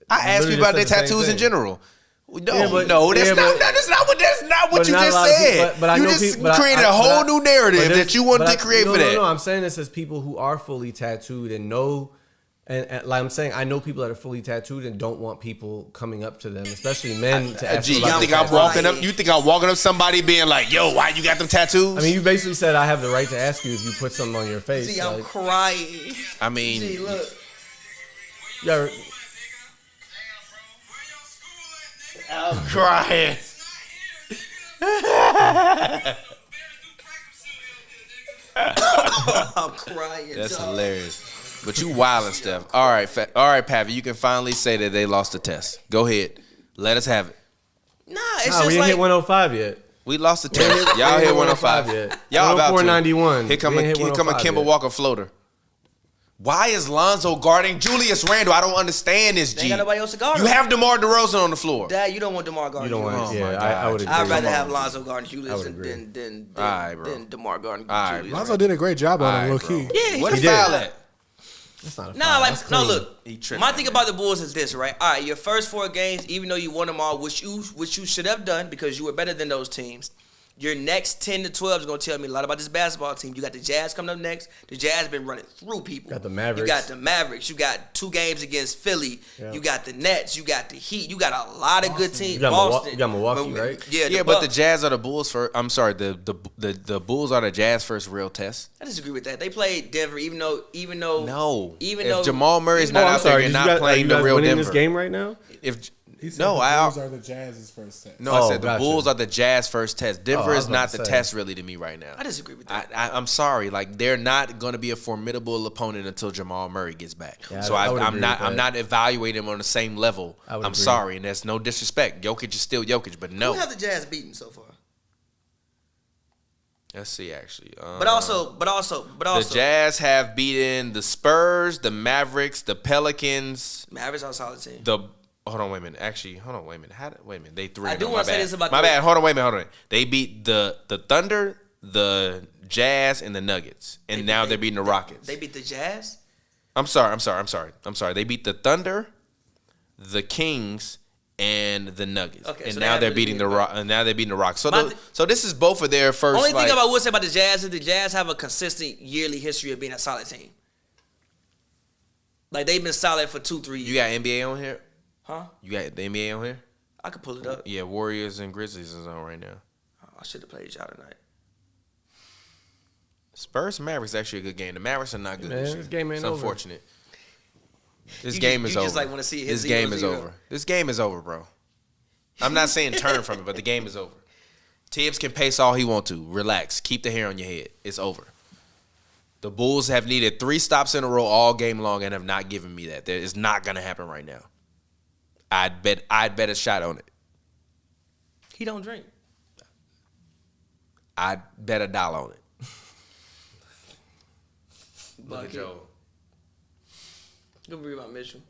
I asked you literally about their just said the same tattoos in thing. general. Yeah, but- That's yeah, not. but- That's not what But you not a just lot of people- said. but I You know just people- but created I- a whole but new narrative but there's- that you wanted to create for that. No, I'm saying this as people who are fully tattooed and know, and like I'm saying, I know people that are fully tattooed and don't want people coming up to them, especially men, to ask Gee, them you about think their I'm tattoos. walking up? You think I'm walking up somebody being like, "Yo, why you got them tattoos?" I mean, you basically said I have the right to ask you if you put something on your face. See, I'm like, crying. I mean, See, look. yeah, I'm crying. I'm crying. That's dog. hilarious. But you wildin', Steph. All right, Pavi, you can finally say that they lost the test. Go ahead. Let us have it. Nah, it's we just didn't like hit 105 yet. We lost the test. Y'all hit 105. yet. Y'all about to. 491. Here come We a ain't hit Kimba 105 yet. Walker floater. Why is Lonzo guarding Julius Randle? I don't understand this, They G. ain't got nobody else to guard You him. have DeMar DeRozan on the floor. Dad, you don't want DeMar guarding. You don't want. Oh my yeah, God. I would agree. I'd rather Come have on. Lonzo guarding Julius would agree. than All right, bro. DeMar guarding All right, Julius. Lonzo did a great job on him, All low right, bro. key. Yeah, What he a did. foul at? That's not a Nah, foul. like That's no. clean. Look, He tripping, my thing man. about the Bulls is this, right? All right, your first 4 games, even though you won them all, which you should have done because you were better than those teams. Your next 10 to 12 is gonna tell me a lot about this basketball team. You got the Jazz coming up next. The Jazz been running through people. Got the Mavericks. You got the Mavericks. You got 2 games against Philly. Yeah. You got the Nets. You got the Heat. You got a lot of good teams. You got Boston. you got Milwaukee, right? Yeah, Yeah, but the Jazz are the Bulls first. I'm sorry, the Bulls are the Jazz first real test. I disagree with that. They played Denver, even though No. even if though Jamal Murray's even not though- out there, you're Did not you guys, playing are you the guys real winning Denver. this game right now? If He said no, the I Bulls are the Jazz's first test. no, I Oh, said the gotcha. Bulls are the Jazz first test. Denver I is was not about the to say. test really to me right now. I disagree with that. I'm sorry, like they're not going to be a formidable opponent until Jamal Murray gets back. Yeah, so I would I'm agree not with I'm that. not evaluating him on the same level. I would I'm agree. sorry, and that's no disrespect. Jokic is still Jokic, but no. Who have the Jazz beaten so far? Let's see, actually. But also, the Jazz have beaten the Spurs, the Mavericks, the Pelicans, Mavericks are a solid team. Hold on, wait a minute. Actually, hold on, wait a minute. Wait a minute. They 3. I do want wanna to say this about my the- bad. Hold on, wait a minute. They beat the Thunder, the Jazz, and the Nuggets, and now they're beating the Rockets. They beat the Jazz. I'm sorry. They beat the Thunder, the Kings, and the Nuggets. Okay, and so now they they're haven't beating really the beat Rock. And now they're beating the Rock. So My so this is both of their first. Only thing I would say about the Jazz is the Jazz have a consistent yearly history of being a solid team. Like they've been solid for 2-3 years. You got NBA on here? Huh? You got the NBA on here? I could pull it up. Yeah, Warriors and Grizzlies is on right now. Oh, I should have played y'all tonight. Spurs and Mavericks actually a good game. The Mavericks are not good this year. This game ain't it's over. unfortunate. This You game just- is you over. just, like, wanna see it hit This game is 0-0. over. This game is over, bro. I'm not saying turn from it, but the game is over. Tibbs can pace all he want to. Relax. Keep the hair on your head. It's over. The Bulls have needed 3 stops in a row all game long and have not given me that. That is not going to happen right now. I'd bet a shot on it. He don't drink. I'd bet $1 on it. Look at Joe. Good rebound, Mitchell.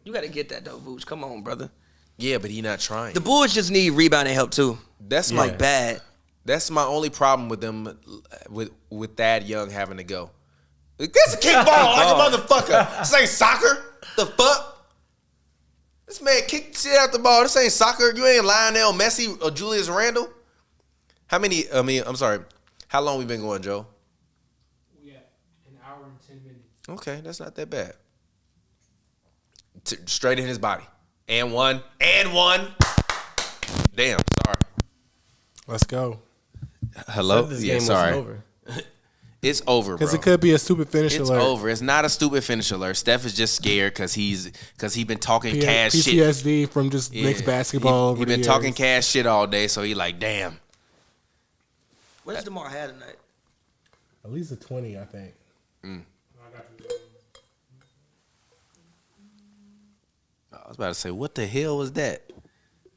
You got to get that though, Vooch. Come on, brother. Yeah, but he not trying. The Bulls just need rebounding help too. That's Like bad. That's my only problem with them, with Thad Young having to go. That's a kickball like a motherfucker. This ain't soccer. The fuck? This man kicked shit out the ball. This ain't soccer. You ain't Lionel Messi or Julius Randle. I'm sorry. How long we been going, Joe? We got an hour and 10 minutes. Okay, that's not that bad. Straight in his body. And one. Damn, sorry. Let's go. Hello? This Yeah, game sorry. wasn't over. It's over, bro. Because it could be a stupid finish It's alert. over. It's not a stupid finish alert. Steph is just scared because he been talking cash shit. PTSD from just Knicks basketball. He been talking cash shit all day, so he like, damn. What does DeMar have tonight? At least a 20, I think. I was about to say, what the hell was that?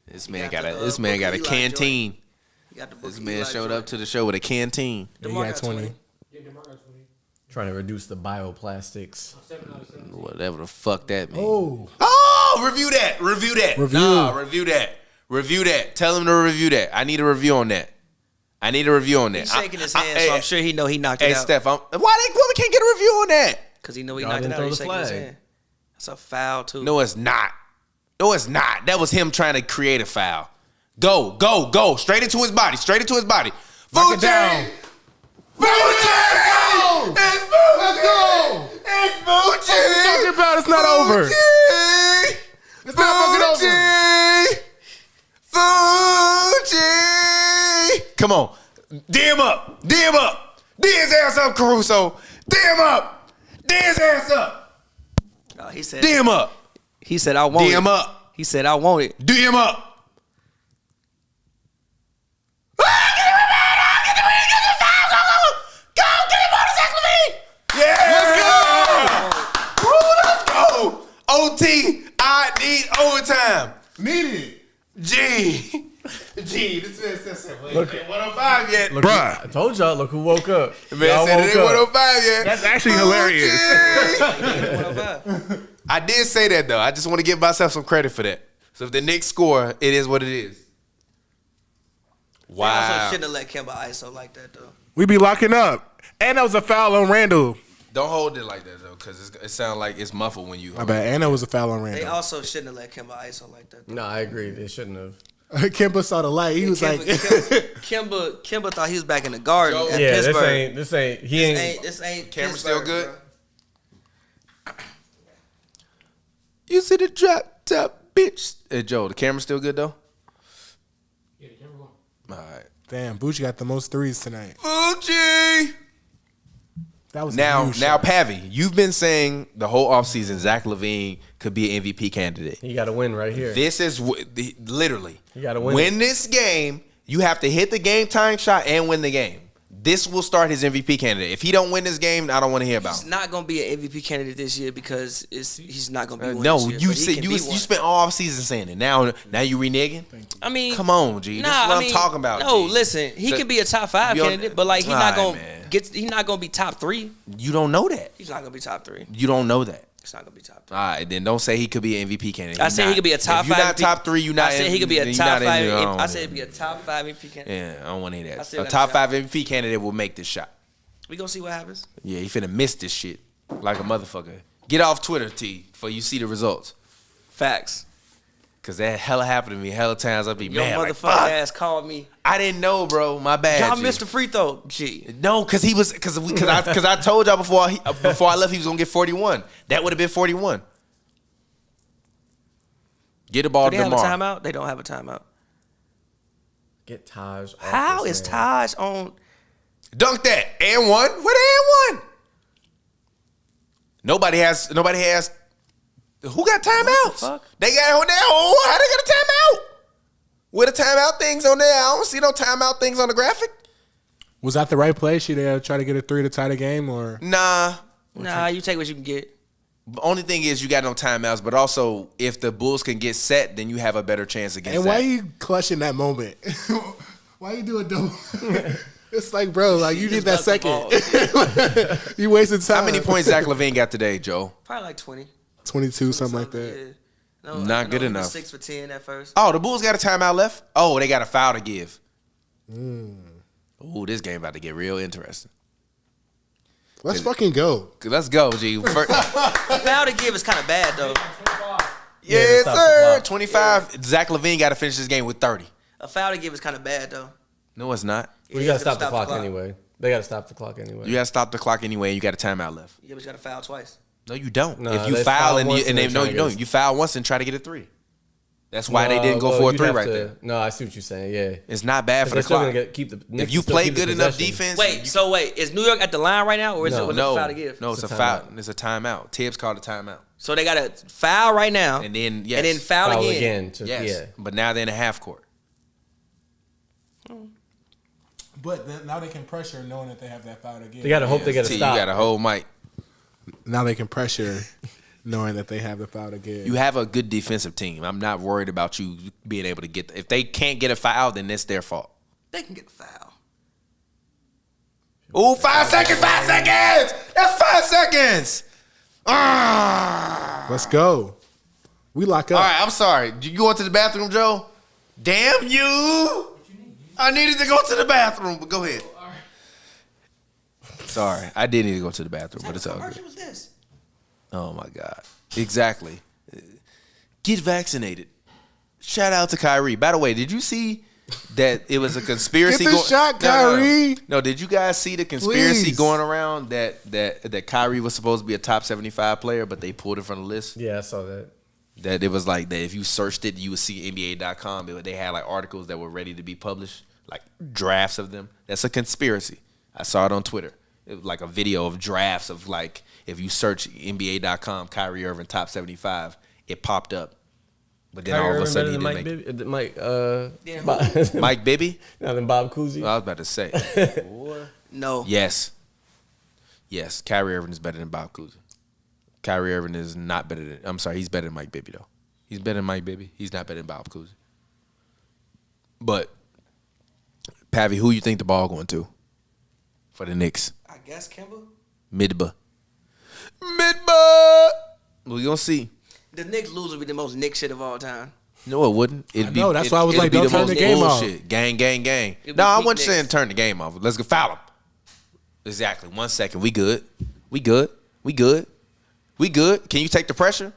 This man got a Eli canteen. He got the This Booker man Eli showed joint. up to the show with a canteen. Yeah, he DeMar got got 20. Yeah, DeMar got 20. Trying to reduce the bioplastics. 7 out of 7. Whatever the fuck that means. Oh, Review that. Review that. Review. Nah, review that. Review that. Tell him to review that. I need a review on that. He's shaking his hand, so I'm sure he know he knocked it Hey, out. Steph, why we can't get a review on that? Because he know he Y'all knocked it didn't out. throw He's the shaking his flag. hand. That's a foul, too. No, it's not. No, it's not. That was him trying to create a foul. Go. Straight into his body. Knock it down. Fuji! Let's go. It's Fuji! Talking about it's not over. It's not fucking over. Fuji! Come on. D him up. D his ass up, Caruso. D him up. Oh, he said, D him up. He said, I want D it. him up. He said, I want it. D him up. Let's go. OT, I need overtime. Need it. G, this man said, wait, 105 yet. Look, I told y'all, look who woke up. The man Y'all said it woke ain't up. 105 yet. That's actually hilarious. I did say that, though. I just want to give myself some credit for that. So if the Knicks score, it is what it is. They also Wow. shouldn't have let Kemba ISO like that, though. We be locking up. And that was a foul on Randall. Don't hold it like that, though, because it sounds like it's muffled when you My bad. And that was a foul on They Randall. also shouldn't have let Kemba ISO like that. No, I agree. They shouldn't have. Kemba saw the light. He was like, Kimba thought he was back in the garden at Yeah, Pittsburgh. this ain't. He ain't. This ain't Camera Pittsburgh, still good? bro. You see the drop top, bitch. Hey, Joe, the camera still good, though? Yeah, the camera going. All right. damn, Bucci got the most threes tonight. Fuji! That was a Now, huge shot. Pavi, you've been saying the whole offseason Zach LaVine could be an MVP candidate. You got to win right here. This is literally. You gotta win Win this game. You have to hit the game time shot and win the game. This will start his MVP candidate. If he don't win this game, I don't want to hear about He's him. not gonna be an MVP candidate this year because he's not gonna be one No, this year, you but he said can you be one. spent all offseason saying it. Now you reneging. I mean, Come on, G. This is what I'm talking about. No, G. listen, he So- can be a top 5 Be on- candidate, but like he's not All gonna right, man. he's not gonna be top 3. You don't know that. He's not gonna be top 3. You don't know that. He's not gonna be top 3. All right, then don't say he could be an MVP candidate. I He's said not. he could be a top 5. If you're not top 3, you're not. I said he could be a then top you're not 5. in the- I said he'd be a top 5 MVP candidate. Yeah, I don't want to hear I that. still A got top a 5 MVP candidate will make this shot. We gonna see what happens. Yeah, he finna miss this shit like a motherfucker. Get off Twitter, T, before you see the results. Facts. Cause that hella happened to me. Hella times I'd be Your mad. motherfucking Like, fuck. ass called me. I didn't know, bro. My bad. Y'all G. missed the free throw. Gee. No, cause I told y'all before I left he was gonna get 41. That would have been 41. Get the ball Do to they have a DeMar. timeout? They don't have a timeout. Get Taj. off How this is man. Taj on? Dunk that and one. Where the and one? Nobody has. Who got timeouts? fuck? They got on there. Oh, how they got a timeout? Where the timeout things on there? I don't see no timeout things on the graphic. Was that the right play? She try to get a 3 to tie the game, or Nah. Nah, you take what you can get. The only thing is you got no timeouts, but also if the Bulls can get set, then you have a better chance against and that. why you clutching that moment? Why you do a double? It's like, bro, like you need that just dunked second. You wasted time. How many points Zach LaVine got today, Joe? Probably like 20. 22, something like that. Yeah. No, Not I know good he was enough. 6 for 10 at first. Oh, the Bulls got a timeout left? Oh, they got a foul to give. Ooh, this game about to get real interesting. Let's fucking go. Let's go, G. First, The foul to give is kind of bad though. yes, stop the sir. clock. 25. Zach LaVine got to finish this game with 30. A foul to give is kind of bad though. No, it's not. Well, you Yeah, gotta stop the stop clock anyway. They gotta stop the clock anyway. You got to stop the clock anyway. You got a timeout left. Yeah, but you got to foul twice. No, you don't. No, if you they foul foul and, once and and they then no, try you to don't. get a- You foul once and try to get a 3. That's why they No, didn't go well, for a you'd 3 have right to- there. No, I see what you're saying. Yeah. It's not bad for They're the still clock. gonna keep the. Knicks If you still play keep the good enough possession. defense, Wait, is New York at the line right now, or is it no, a foul to give? no, it's a It's a foul. timeout. It's a timeout. Tibbs called a timeout, So they got to foul right now, and then yes, and then foul, Foul again. again. To, yes. Yeah. But now they're in a half court. But then, now they can pressure knowing that they have that foul to give. They gotta hope they get a T, stop. You got to hold Mike. Now they can pressure knowing that they have the foul to give. You have a good defensive team. I'm not worried about you being able to get. If they can't get a foul, then it's their fault. They can get a foul. Ooh, 5 seconds. 5 seconds. That's 5 seconds. Ah. Let's go. We lock up. All right, I'm sorry. Did you go into the bathroom, Joe? Damn you! I needed to go to the bathroom, but go ahead. Sorry, I did need to go to the bathroom, but it's all What good. was this? Oh my God! Exactly. Get vaccinated. Shout out to Kyrie. By the way, did you see that it was a conspiracy? Get the shot, Kyrie. No, did you guys see the conspiracy Please. going around that Kyrie was supposed to be a top 75 player, but they pulled it from the list? Yeah, I saw that. That it was like that if you searched it, you would see NBA.com. They had like articles that were ready to be published, like drafts of them. That's a conspiracy. I saw it on Twitter. It was like a video of drafts of like if you search NBA.com, Kyrie Irving top 75, it popped up. But then all of a sudden he didn't make it. Mike, Mike Bibby? now then Bob Cousy. I was about to say. No. Yes. Yes, Kyrie Irving is better than Bob Cousy. Kyrie Irving is not better than. I'm sorry, he's better than Mike Bibby though. He's better than Mike Bibby. He's not better than Bob Cousy. But Pavi, who you think the ball going to for the Knicks? I guess Kimba. Midba. We gonna see. The Knicks lose would be the most Knick shit of all time. No, it wouldn't. It'd know, that's why I was it'd like, be don't turn most the game off. bullshit. Gang, gang, gang. It'd No, be I peak wasn't saying Knicks. turn the game off. Let's go foul him. Exactly. 1 second. We good. We good. We good. We good. Can you take the pressure?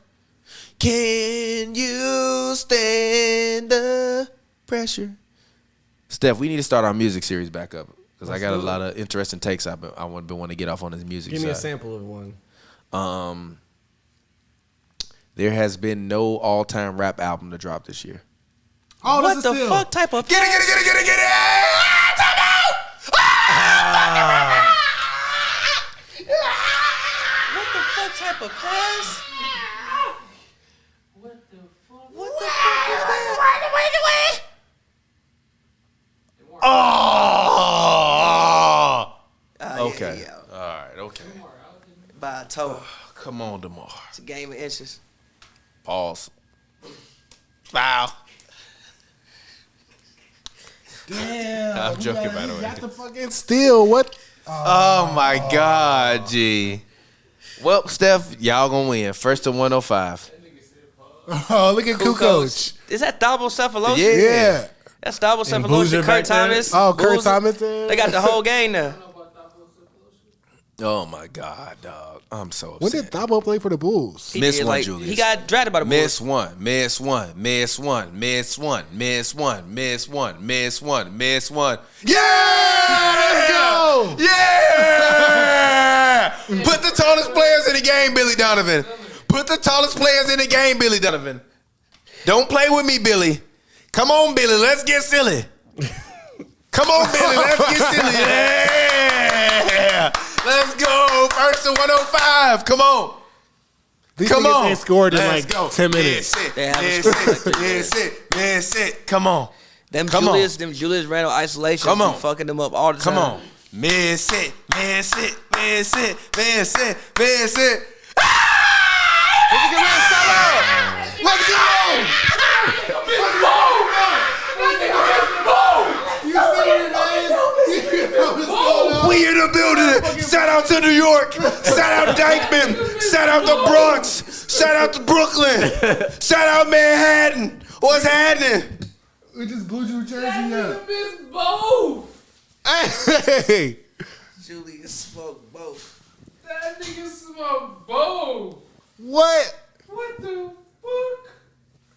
Can you stand the pressure? Steph, we need to start our music series back up because I got a lot of interesting takes I want to get off on this music Give side. me a sample of one. There has been no all-time rap album to drop this year. Oh, What the fuck type of Get it! Ah, time out! What the fuck type of pass? What the fuck was that? Oh! Okay. Yeah. All right. Okay. By a toe. Come on, DeMar. It's a game of inches. Pause. Foul. Damn. I'm joking, by the way. Got the fucking steal. What? Oh my God, G. Well, Steph, y'all gonna win. First to 105. Oh, look at Kukoc. Is that Thabo Cephalosha? Yeah. That's Thabo Boozer Cephalosha, back Kurt there. Thomas. Oh, Kurt Boozer. Thomas there. They got the whole game now. Oh my God, dog! I'm so upset. When did Thabo play for the Bulls? He Miss did, one, Julius. He got drafted by the Bulls. Miss one, miss one, miss one, miss one, miss one, miss one, miss one, miss one. Yeah! Let's go! Yeah! Put the tallest players in the game, Billy Donovan. Put the tallest players in the game, Billy Donovan. Don't play with me, Billy. Come on, Billy. Let's get silly. Come on, Billy. Let's get silly. Yeah! Let's go. First to 105. Come on. Come on. They scored in Let's like go. 10 minutes. That's it. Come on. Them Come Julius on. Randle isolations Come on. be fucking them up all the time. Come on. Miss it. Let's go. We in the building. Shout out to New York. Shout out Dykeman. Shout out the Bronx. Shout out to Brooklyn. Shout out Manhattan. What's happening? We just blew your jersey up. Hey. Julius smoked both. That nigga smoked both. What? What the fuck?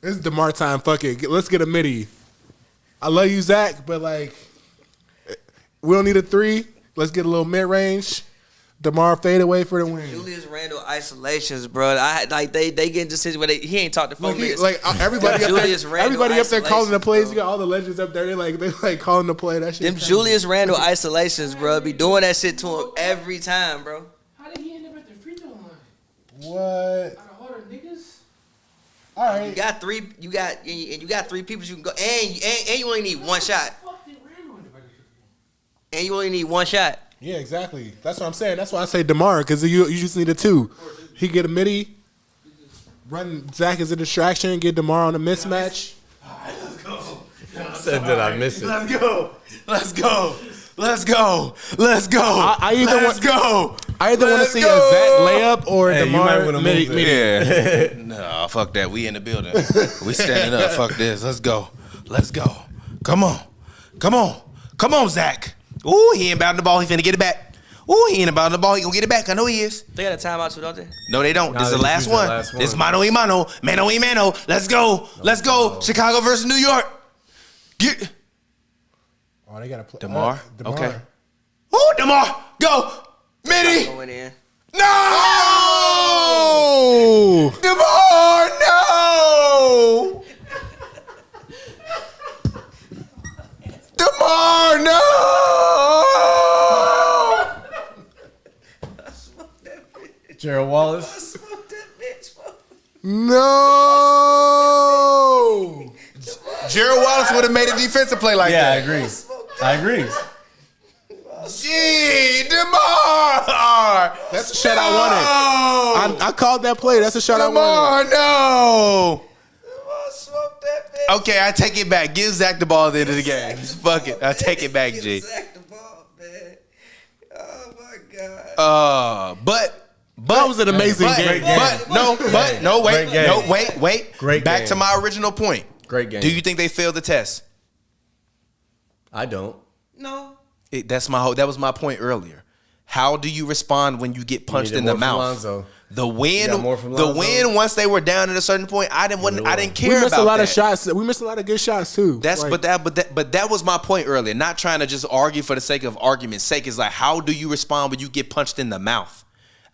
It's DeMar time. Fuck it. Let's get a midi. I love you, Zach, but like, we don't need a three. Let's get a little mid range. DeMar fade away for the win. Julius Randle isolations, bro. They get into situations where he ain't talked to 4 minutes. Everybody up Julius there, Randle everybody up there calling the isolations, plays. bro. You got all the legends up there. They like calling the play. That shit. Them Julius Randle isolations, bro. Be doing that shit to him every time, bro. How did he end up at the free throw line? What? Out of all the niggas? All right. You got three. You got three people you can go, and you only need one shot. Fuck did Randle end up at the free throw? And you only need one shot. Yeah, exactly. That's what I'm saying. That's why I say DeMar, because you just need a two. He get a midi. Run Zach as a distraction. Get DeMar on a mismatch. Said that I miss it. Let's go. I either want to see a Zach layup or a Hey, you might DeMar wanna midi. move it. Yeah. No, fuck that. We in the building. We standing up. Fuck this. Let's go. Come on, Zach. Ooh, he ain't bound the ball. He finna get it back. Ooh, he ain't bound the ball. He gonna get it back. I know he is. They got a timeout too, don't they? No, they don't. No, This is they the last use the one. last one. This mano y mano. Mano y mano. Let's go. Chicago versus New York. Get Oh, they got to play. DeMar. DeMar. Okay. Ooh, DeMar. Go. Midi. Going in. No! DeMar, no! DeMar, no! Gerald Wallace. No. Gerald Wallace would have made a defensive play like Yeah, I that. agree. I agree. Gee, DeMar! That's the shot I wanted. I called that play. That's the shot I wanted. DeMar, no! Okay, I take it back. Give Zach the ball at the end of the game. Fuck it. I take it back, G. Zach the ball, man. Oh my god. But That was an amazing game. Wait. Great Back game. to my original point. Great game. Do you think they failed the test? I don't. No. That was my point earlier. How do you respond when you get punched Needed in the more from mouth? Lonzo. The win, got more from the Lonzo? win. Once they were down at a certain point, I didn't We care We missed about a lot that. of shots. We missed a lot of good shots too. But that was my point earlier. Not trying to just argue for the sake of argument's sake. Is like, how do you respond when you get punched in the mouth?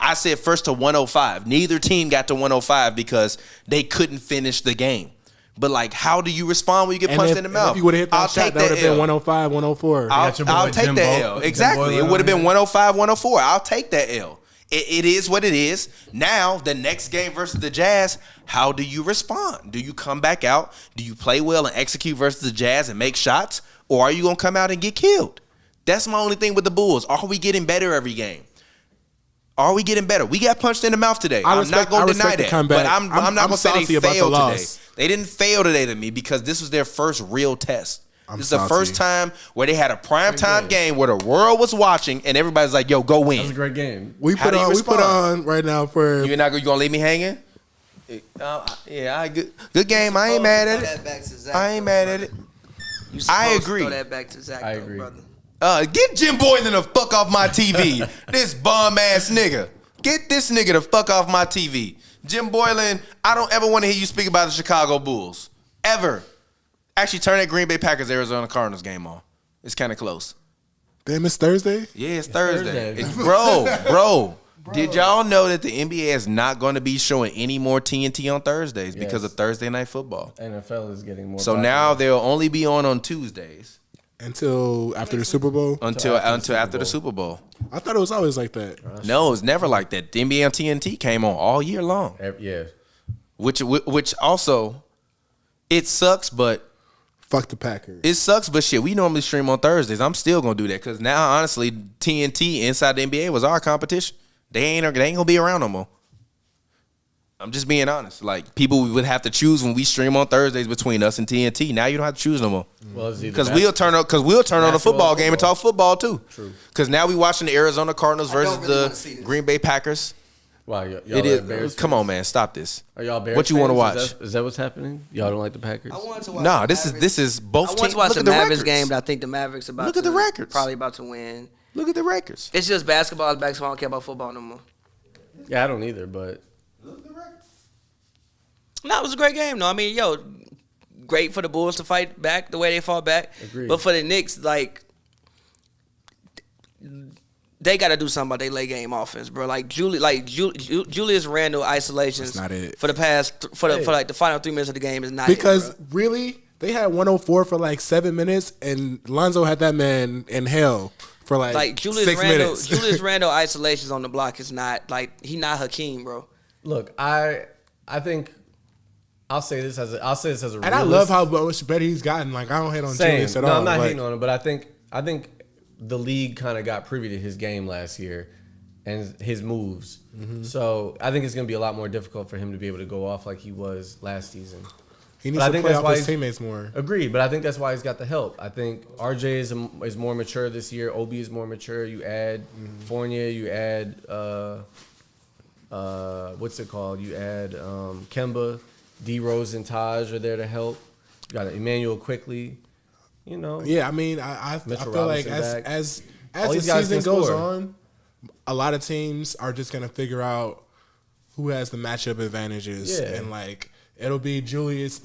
I said first to 105. Neither team got to 105 because they couldn't finish the game. But like, how do you respond when you get punched in the mouth? If you would have hit that I'll shot, take that would have been L. 105, 104. I'll got your boy take Jim that Bo- L. Jim Exactly. It Boylan would have on been here. 105, 104. I'll take that L. It is what it is. Now, the next game versus the Jazz, how do you respond? Do you come back out? Do you play well and execute versus the Jazz and make shots? Or are you going to come out and get killed? That's my only thing with the Bulls. Are we getting better every game? Are we getting better? We got punched in the mouth today. I'm not going to deny that. comeback. But I'm not going to say salty they about the failed today. loss. They didn't fail today to me because this was their first real test. This is the salty. first time where they had a primetime game where the world was watching and everybody's like, yo, go That was a win. great game. We How put do you on. We put respond? on right now for. You gonna leave me hanging? Good game. I ain't mad at it. I ain't mad at it. You I supposed to agree. Throw that back to Zach. I though, agree. brother. Get Jim Boylan the fuck off my TV. This bum ass nigga. Get this nigga the fuck off my TV. Jim Boylan, I don't ever want to hear you speak about the Chicago Bulls. Ever. Actually, turn that Green Bay Packers Arizona Cardinals game on. It's kind of close. Damn, it's Thursday? Yeah, it's Thursday. Bro. Did y'all know that the NBA is not going to be showing any more TNT on Thursdays because of Thursday Night Football? NFL is getting more. So popular. now they'll only be on Tuesdays. Until after the Super Bowl? Until after the Super Bowl. I thought it was always like that. No, it's never like that. The NBA on TNT came on all year long. Yeah. Which also, it sucks, but Fuck the Packers. it sucks, but shit, we normally stream on Thursdays. I'm still gonna do that because now, honestly, TNT inside the NBA was our competition. They ain't gonna be around no more. I'm just being honest. Like, people would have to choose when we stream on Thursdays between us and TNT. Now you don't have to choose no more. Well, Because we'll turn on the football game and talk football too. True. Because now we watching the Arizona Cardinals versus don't really wanna see the this. Green Bay Packers. Wow, y'all It are Bears is. Come fans? on, man, stop this. Are y'all Bears? What you want to fans? watch? Is that what's happening? Y'all don't like the Packers? I wanted to watch. Nah, the this Mavericks. is both I teams. want to watch Look the at the Mavericks records. game, but I think the Mavericks Look at the records. probably about to win. Look at the records. It's just basketball. It's basketball. I don't care about football no more. Yeah, I don't either, but No, it was a great game. No, I mean, great for the Bulls to fight back the way they fought back. Agreed. But for the Knicks, like, they got to do something about their late game offense, bro. Like Julius Randle isolations. That's not it. For the past for like the final 3 minutes of the game is not Because it, bro. really, they had 104 for like 7 minutes, and Lonzo had that man in hell for like Julius 6 Randle, minutes. Julius Randle isolations on the block is not like he not Hakeem, bro. look, I think I'll say this as a And I love how much better he's gotten. Like, I don't hate on Julius at all. I'm not but hating on him, but I think the league kind of got privy to his game last year and his moves. Mm-hmm. So I think it's going to be a lot more difficult for him to be able to go off like he was last season. he needs But I to think play that's off why his he's- teammates more. Agreed, but I think that's why he's got the help. I think RJ is more mature this year. Obi is more mature. You add Fournier, you add what's it called? You add Kemba, D Rose and Taj are there to help. You got Emmanuel Quickly. You know, Yeah, I mean, I Mitchell feel like Robinson back. as All the these guys season can goes score. on, a lot of teams are just gonna figure out who has the matchup advantages, Yeah. and like it'll be Julius's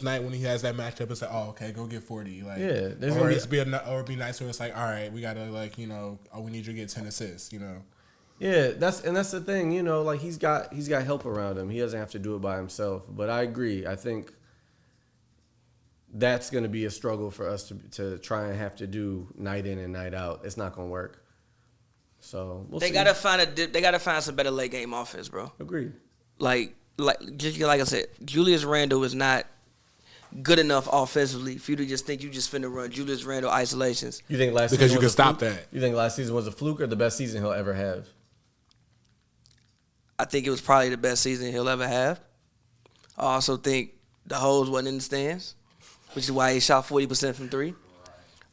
night when he has that matchup. It's like, oh, okay, go get 40. Like, Yeah, there's or gonna be- it's be or be nice where it's like, all right, we gotta like we need you to get 10 assists. Yeah, that's the thing, like he's got help around him. He doesn't have to do it by himself. But I agree. I think that's going to be a struggle for us to try and have to do night in and night out. It's not going to work. So we'll They see. gotta find some better late game offense, bro. Agreed. Like I said, Julius Randle is not good enough offensively for you to just think you just finna run Julius Randle isolations. You think last Because season you was can a stop fluke? that. You think last season was a fluke or the best season he'll ever have? I think it was probably the best season he'll ever have. I also think the hoes wasn't in the stands, which is why he shot 40% from three.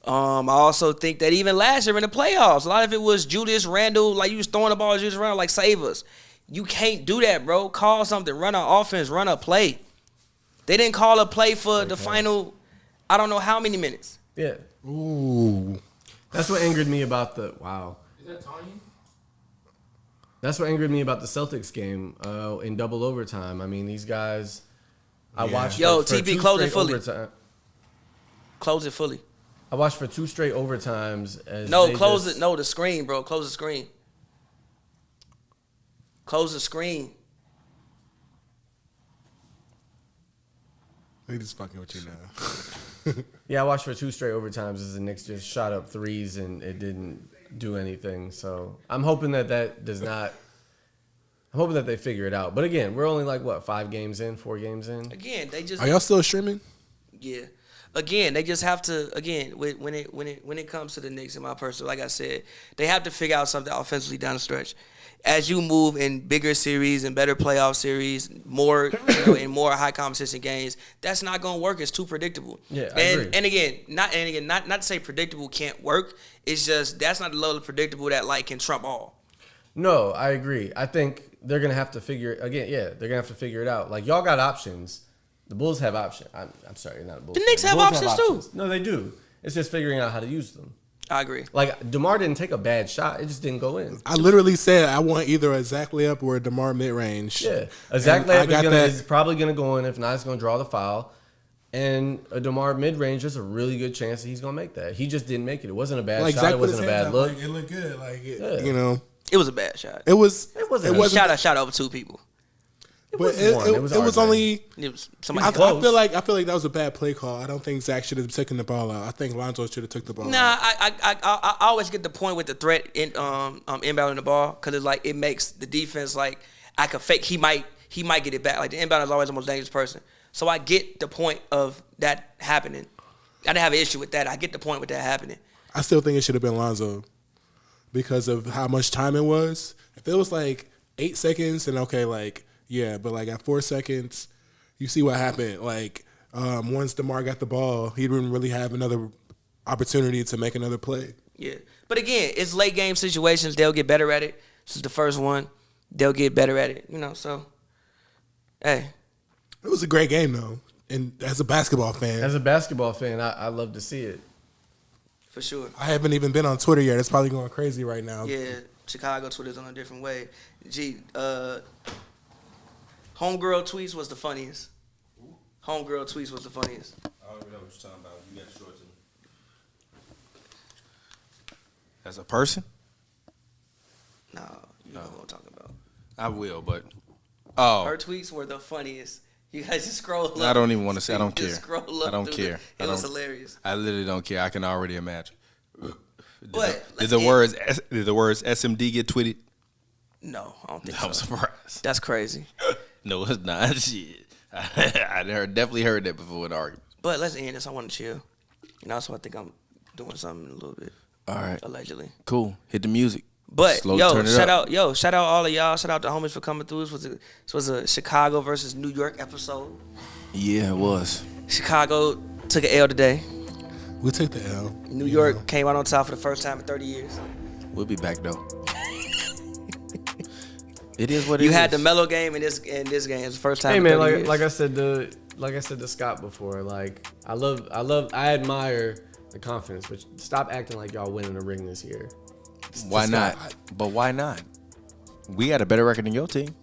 I also think that even last year in the playoffs, a lot of it was Julius Randle, like you was throwing the ball at Julius Randle, like save us. You can't do that, bro. Call something. Run an offense. Run a play. They didn't call a play for the final, I don't know how many minutes. Yeah. Ooh, That's what angered me about the wow. Is that Tanya? That's what angered me about the Celtics game in double overtime. I mean, these guys. I Yeah. watched. Yo, for TP, two close it straight fully. overtime- Close it fully. I watched for 2 straight overtimes. As No, they close just- it. No, the screen, bro. Close the screen. Close the screen. they just fucking with you now. Yeah, I watched for 2 straight overtimes as the Knicks just shot up threes and it didn't do anything. So I'm hoping that does not. I'm hoping that they figure it out. But again, we're only like 4 games in. Again, they just Are y'all still streaming? yeah. Again, they just have to. Again, when it comes to the Knicks, in my personal, like I said, they have to figure out something offensively down the stretch. As you move in bigger series and better playoff series, more in more high competition games, that's not gonna work. It's too predictable. Yeah, I agree. And again, not to say predictable can't work. It's just that's not the level of predictable that like can trump all. No, I agree. I think they're gonna have to figure they're gonna have to figure it out. Like y'all got options. The Bulls have options. I'm sorry, not the Bulls. The Knicks have Bulls options too. No, they do. It's just figuring out how to use them. I agree. Like DeMar didn't take a bad shot; it just didn't go in. I literally said I want either a Zach layup or a DeMar mid range. Yeah, a Zach layup is probably gonna go in. If not, it's gonna draw the foul. And a DeMar mid range, there's a really good chance that he's gonna make that. He just didn't make it. It wasn't a bad shot. Zach It wasn't a bad look. Like, it looked good. Like Yeah. you know, It was a bad shot. it was. It wasn't. He shot over 2 people. It But was it was only. It was somebody. I close. feel like that was a bad play call. I don't think Zach should have taken the ball out. I think Lonzo should have took the ball Nah, out. I always get the point with the threat in inbounding the ball because it's like it makes the defense like I could fake. He might get it back. Like the inbound is always the most dangerous person. So I get the point of that happening. I didn't have an issue with that. I get the point with that happening. I still think it should have been Lonzo because of how much time it was. If it was like 8 seconds, then okay, like yeah, but like at 4 seconds, you see what happened. Like once DeMar got the ball, he didn't really have another opportunity to make another play. Yeah, but again, it's late game situations. They'll get better at it. This is the first one. They'll get better at it. You know, so hey. It was a great game though, and as a basketball fan, I love to see it. For sure. I haven't even been on Twitter yet. It's probably going crazy right now. Yeah, Chicago Twitter's on a different way. Gee, Homegirl tweets was the funniest. Homegirl tweets was the funniest. I don't even know what you're talking about. You got to show it to me. As a person? No, you know what I'm talking about. I will, but Her tweets were the funniest. You guys just scroll up. I don't even want to say. I don't Just care. scroll up I don't through care. It was hilarious. I literally don't care. I can already imagine. But Did the words SMD get tweeted? No, I don't think I'm so. surprised. That's crazy. No, it's not. Shit. I definitely heard that before in the argument. But let's end this. I want to chill. You know, so I think I'm doing something a little bit. All right. Allegedly. Cool. Hit the music. But Slowly yo, turn it shout up. out all of y'all. Shout out the homies for coming through. This was a Chicago versus New York episode. Yeah, it was. Chicago took an L today. We took the L. New York came out on top for the first time in 30 years. We'll be back though. It is what it is. You had the mellow game in this game. It's the first time. Hey in man, 30 years. like I said to Scott before, like I admire the confidence, but stop acting like y'all winning the ring this year. Why not? But why not? We had a better record than your team.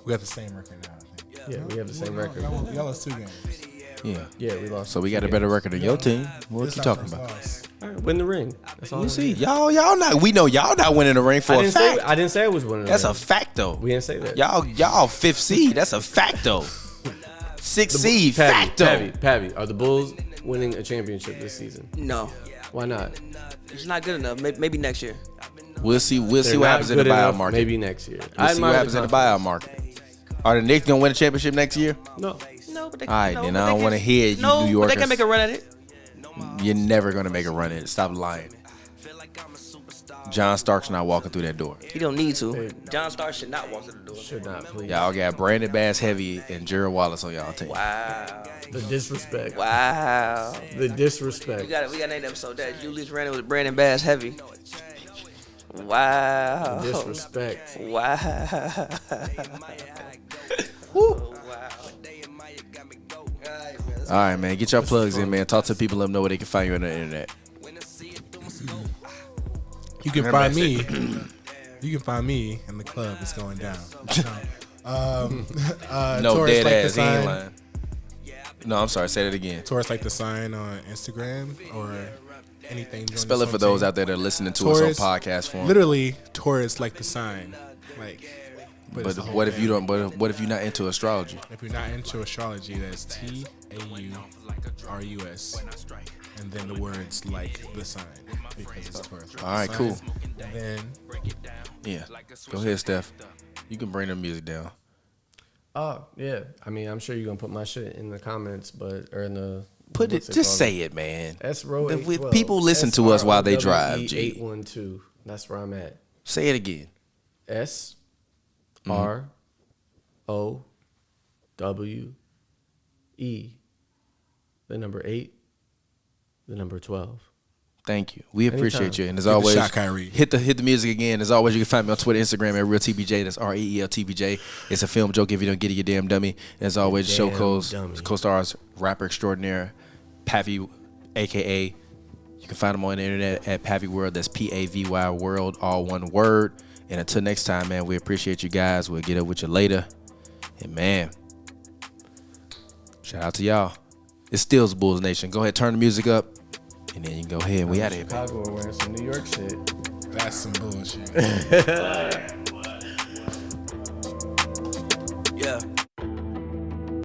We got the same record now, I think. Yeah, we have the same record. Y'all lost 2 games. Yeah. Yeah, we lost. So we got a better record than your team. What This you is our talking first about? loss. All right, win the ring. That's all. You see, y'all not. We know y'all not winning the ring for a fact. I didn't say I was winning. That's the a ring. fact though. We didn't say that. Y'all 5th seed. That's a fact though. 6th seed. Fact though. Pappy, are the Bulls winning a championship this season? no, Why not? it's not good enough. Maybe next year. We'll see. We'll They're see what not happens in the good buyout enough, market. Maybe next year. We'll see what admire happens in the confidence. buyout market. Are the Knicks gonna win a championship next year? No. No, but they. All right, no, then but I they don't can- want to hear you, No, New but Yorkers. they can make a run at it. You're never gonna make a run at it. Stop lying. John Stark's not walking through that door. He don't need to. John Stark should not walk through the door. Should not, please. Y'all got Brandon Bass Heavy and Gerald Wallace on y'all team. Wow. The disrespect. Wow. The disrespect. We got to name the episode that Julius Randle with Brandon Bass Heavy. Wow. The disrespect. Wow. All right, man. Get your plugs in, man. Talk to people. Let them know where they can find you on the internet. You can find me. You can find me in the club. It's going down. No, Taurus dead like the ass. He ain't sign. lying. No, I'm sorry. Say that again. Taurus like the sign on Instagram or anything. Spell it for those out there that are listening to Taurus, us on podcast form. Literally, Taurus like the sign. Like, But it's the whole what if you thing. don't? But what if you're not into astrology? If you're not into astrology, that's TAURUS, and then the words like the sign because it's Taurus. Like All right, the cool. sign. And then Yeah. Go ahead, Steph. You can bring the music down. Oh, yeah. I mean, I'm sure you're going to put my shit in the comments, or in the... Put it. what's Just called? say it, man. S-Row The- 812. people listen to us while they drive, SROWE G. 812. That's where I'm at. Say it again. SROWE. The number 8. The number 12. Thank you. We appreciate Anytime. you. And as Get the always, shot, Kyrie. hit the music again. As always, you can find me on Twitter, Instagram at RealTBJ. That's ReelTBJ. It's a film joke if you don't get it, you damn dummy. As always, the show Damn dummy. co-stars rapper extraordinaire, Pappy, a.k.a. You can find them on the internet at Pavy World. That's Pavy World, all one word. And until next time, man, we appreciate you guys. We'll get up with you later. And man, shout out to y'all. It's still Bulls Nation. Go ahead, turn the music up, and then you can go ahead and we out of here, man. Chicago are wearing some New York shit. That's some bullshit.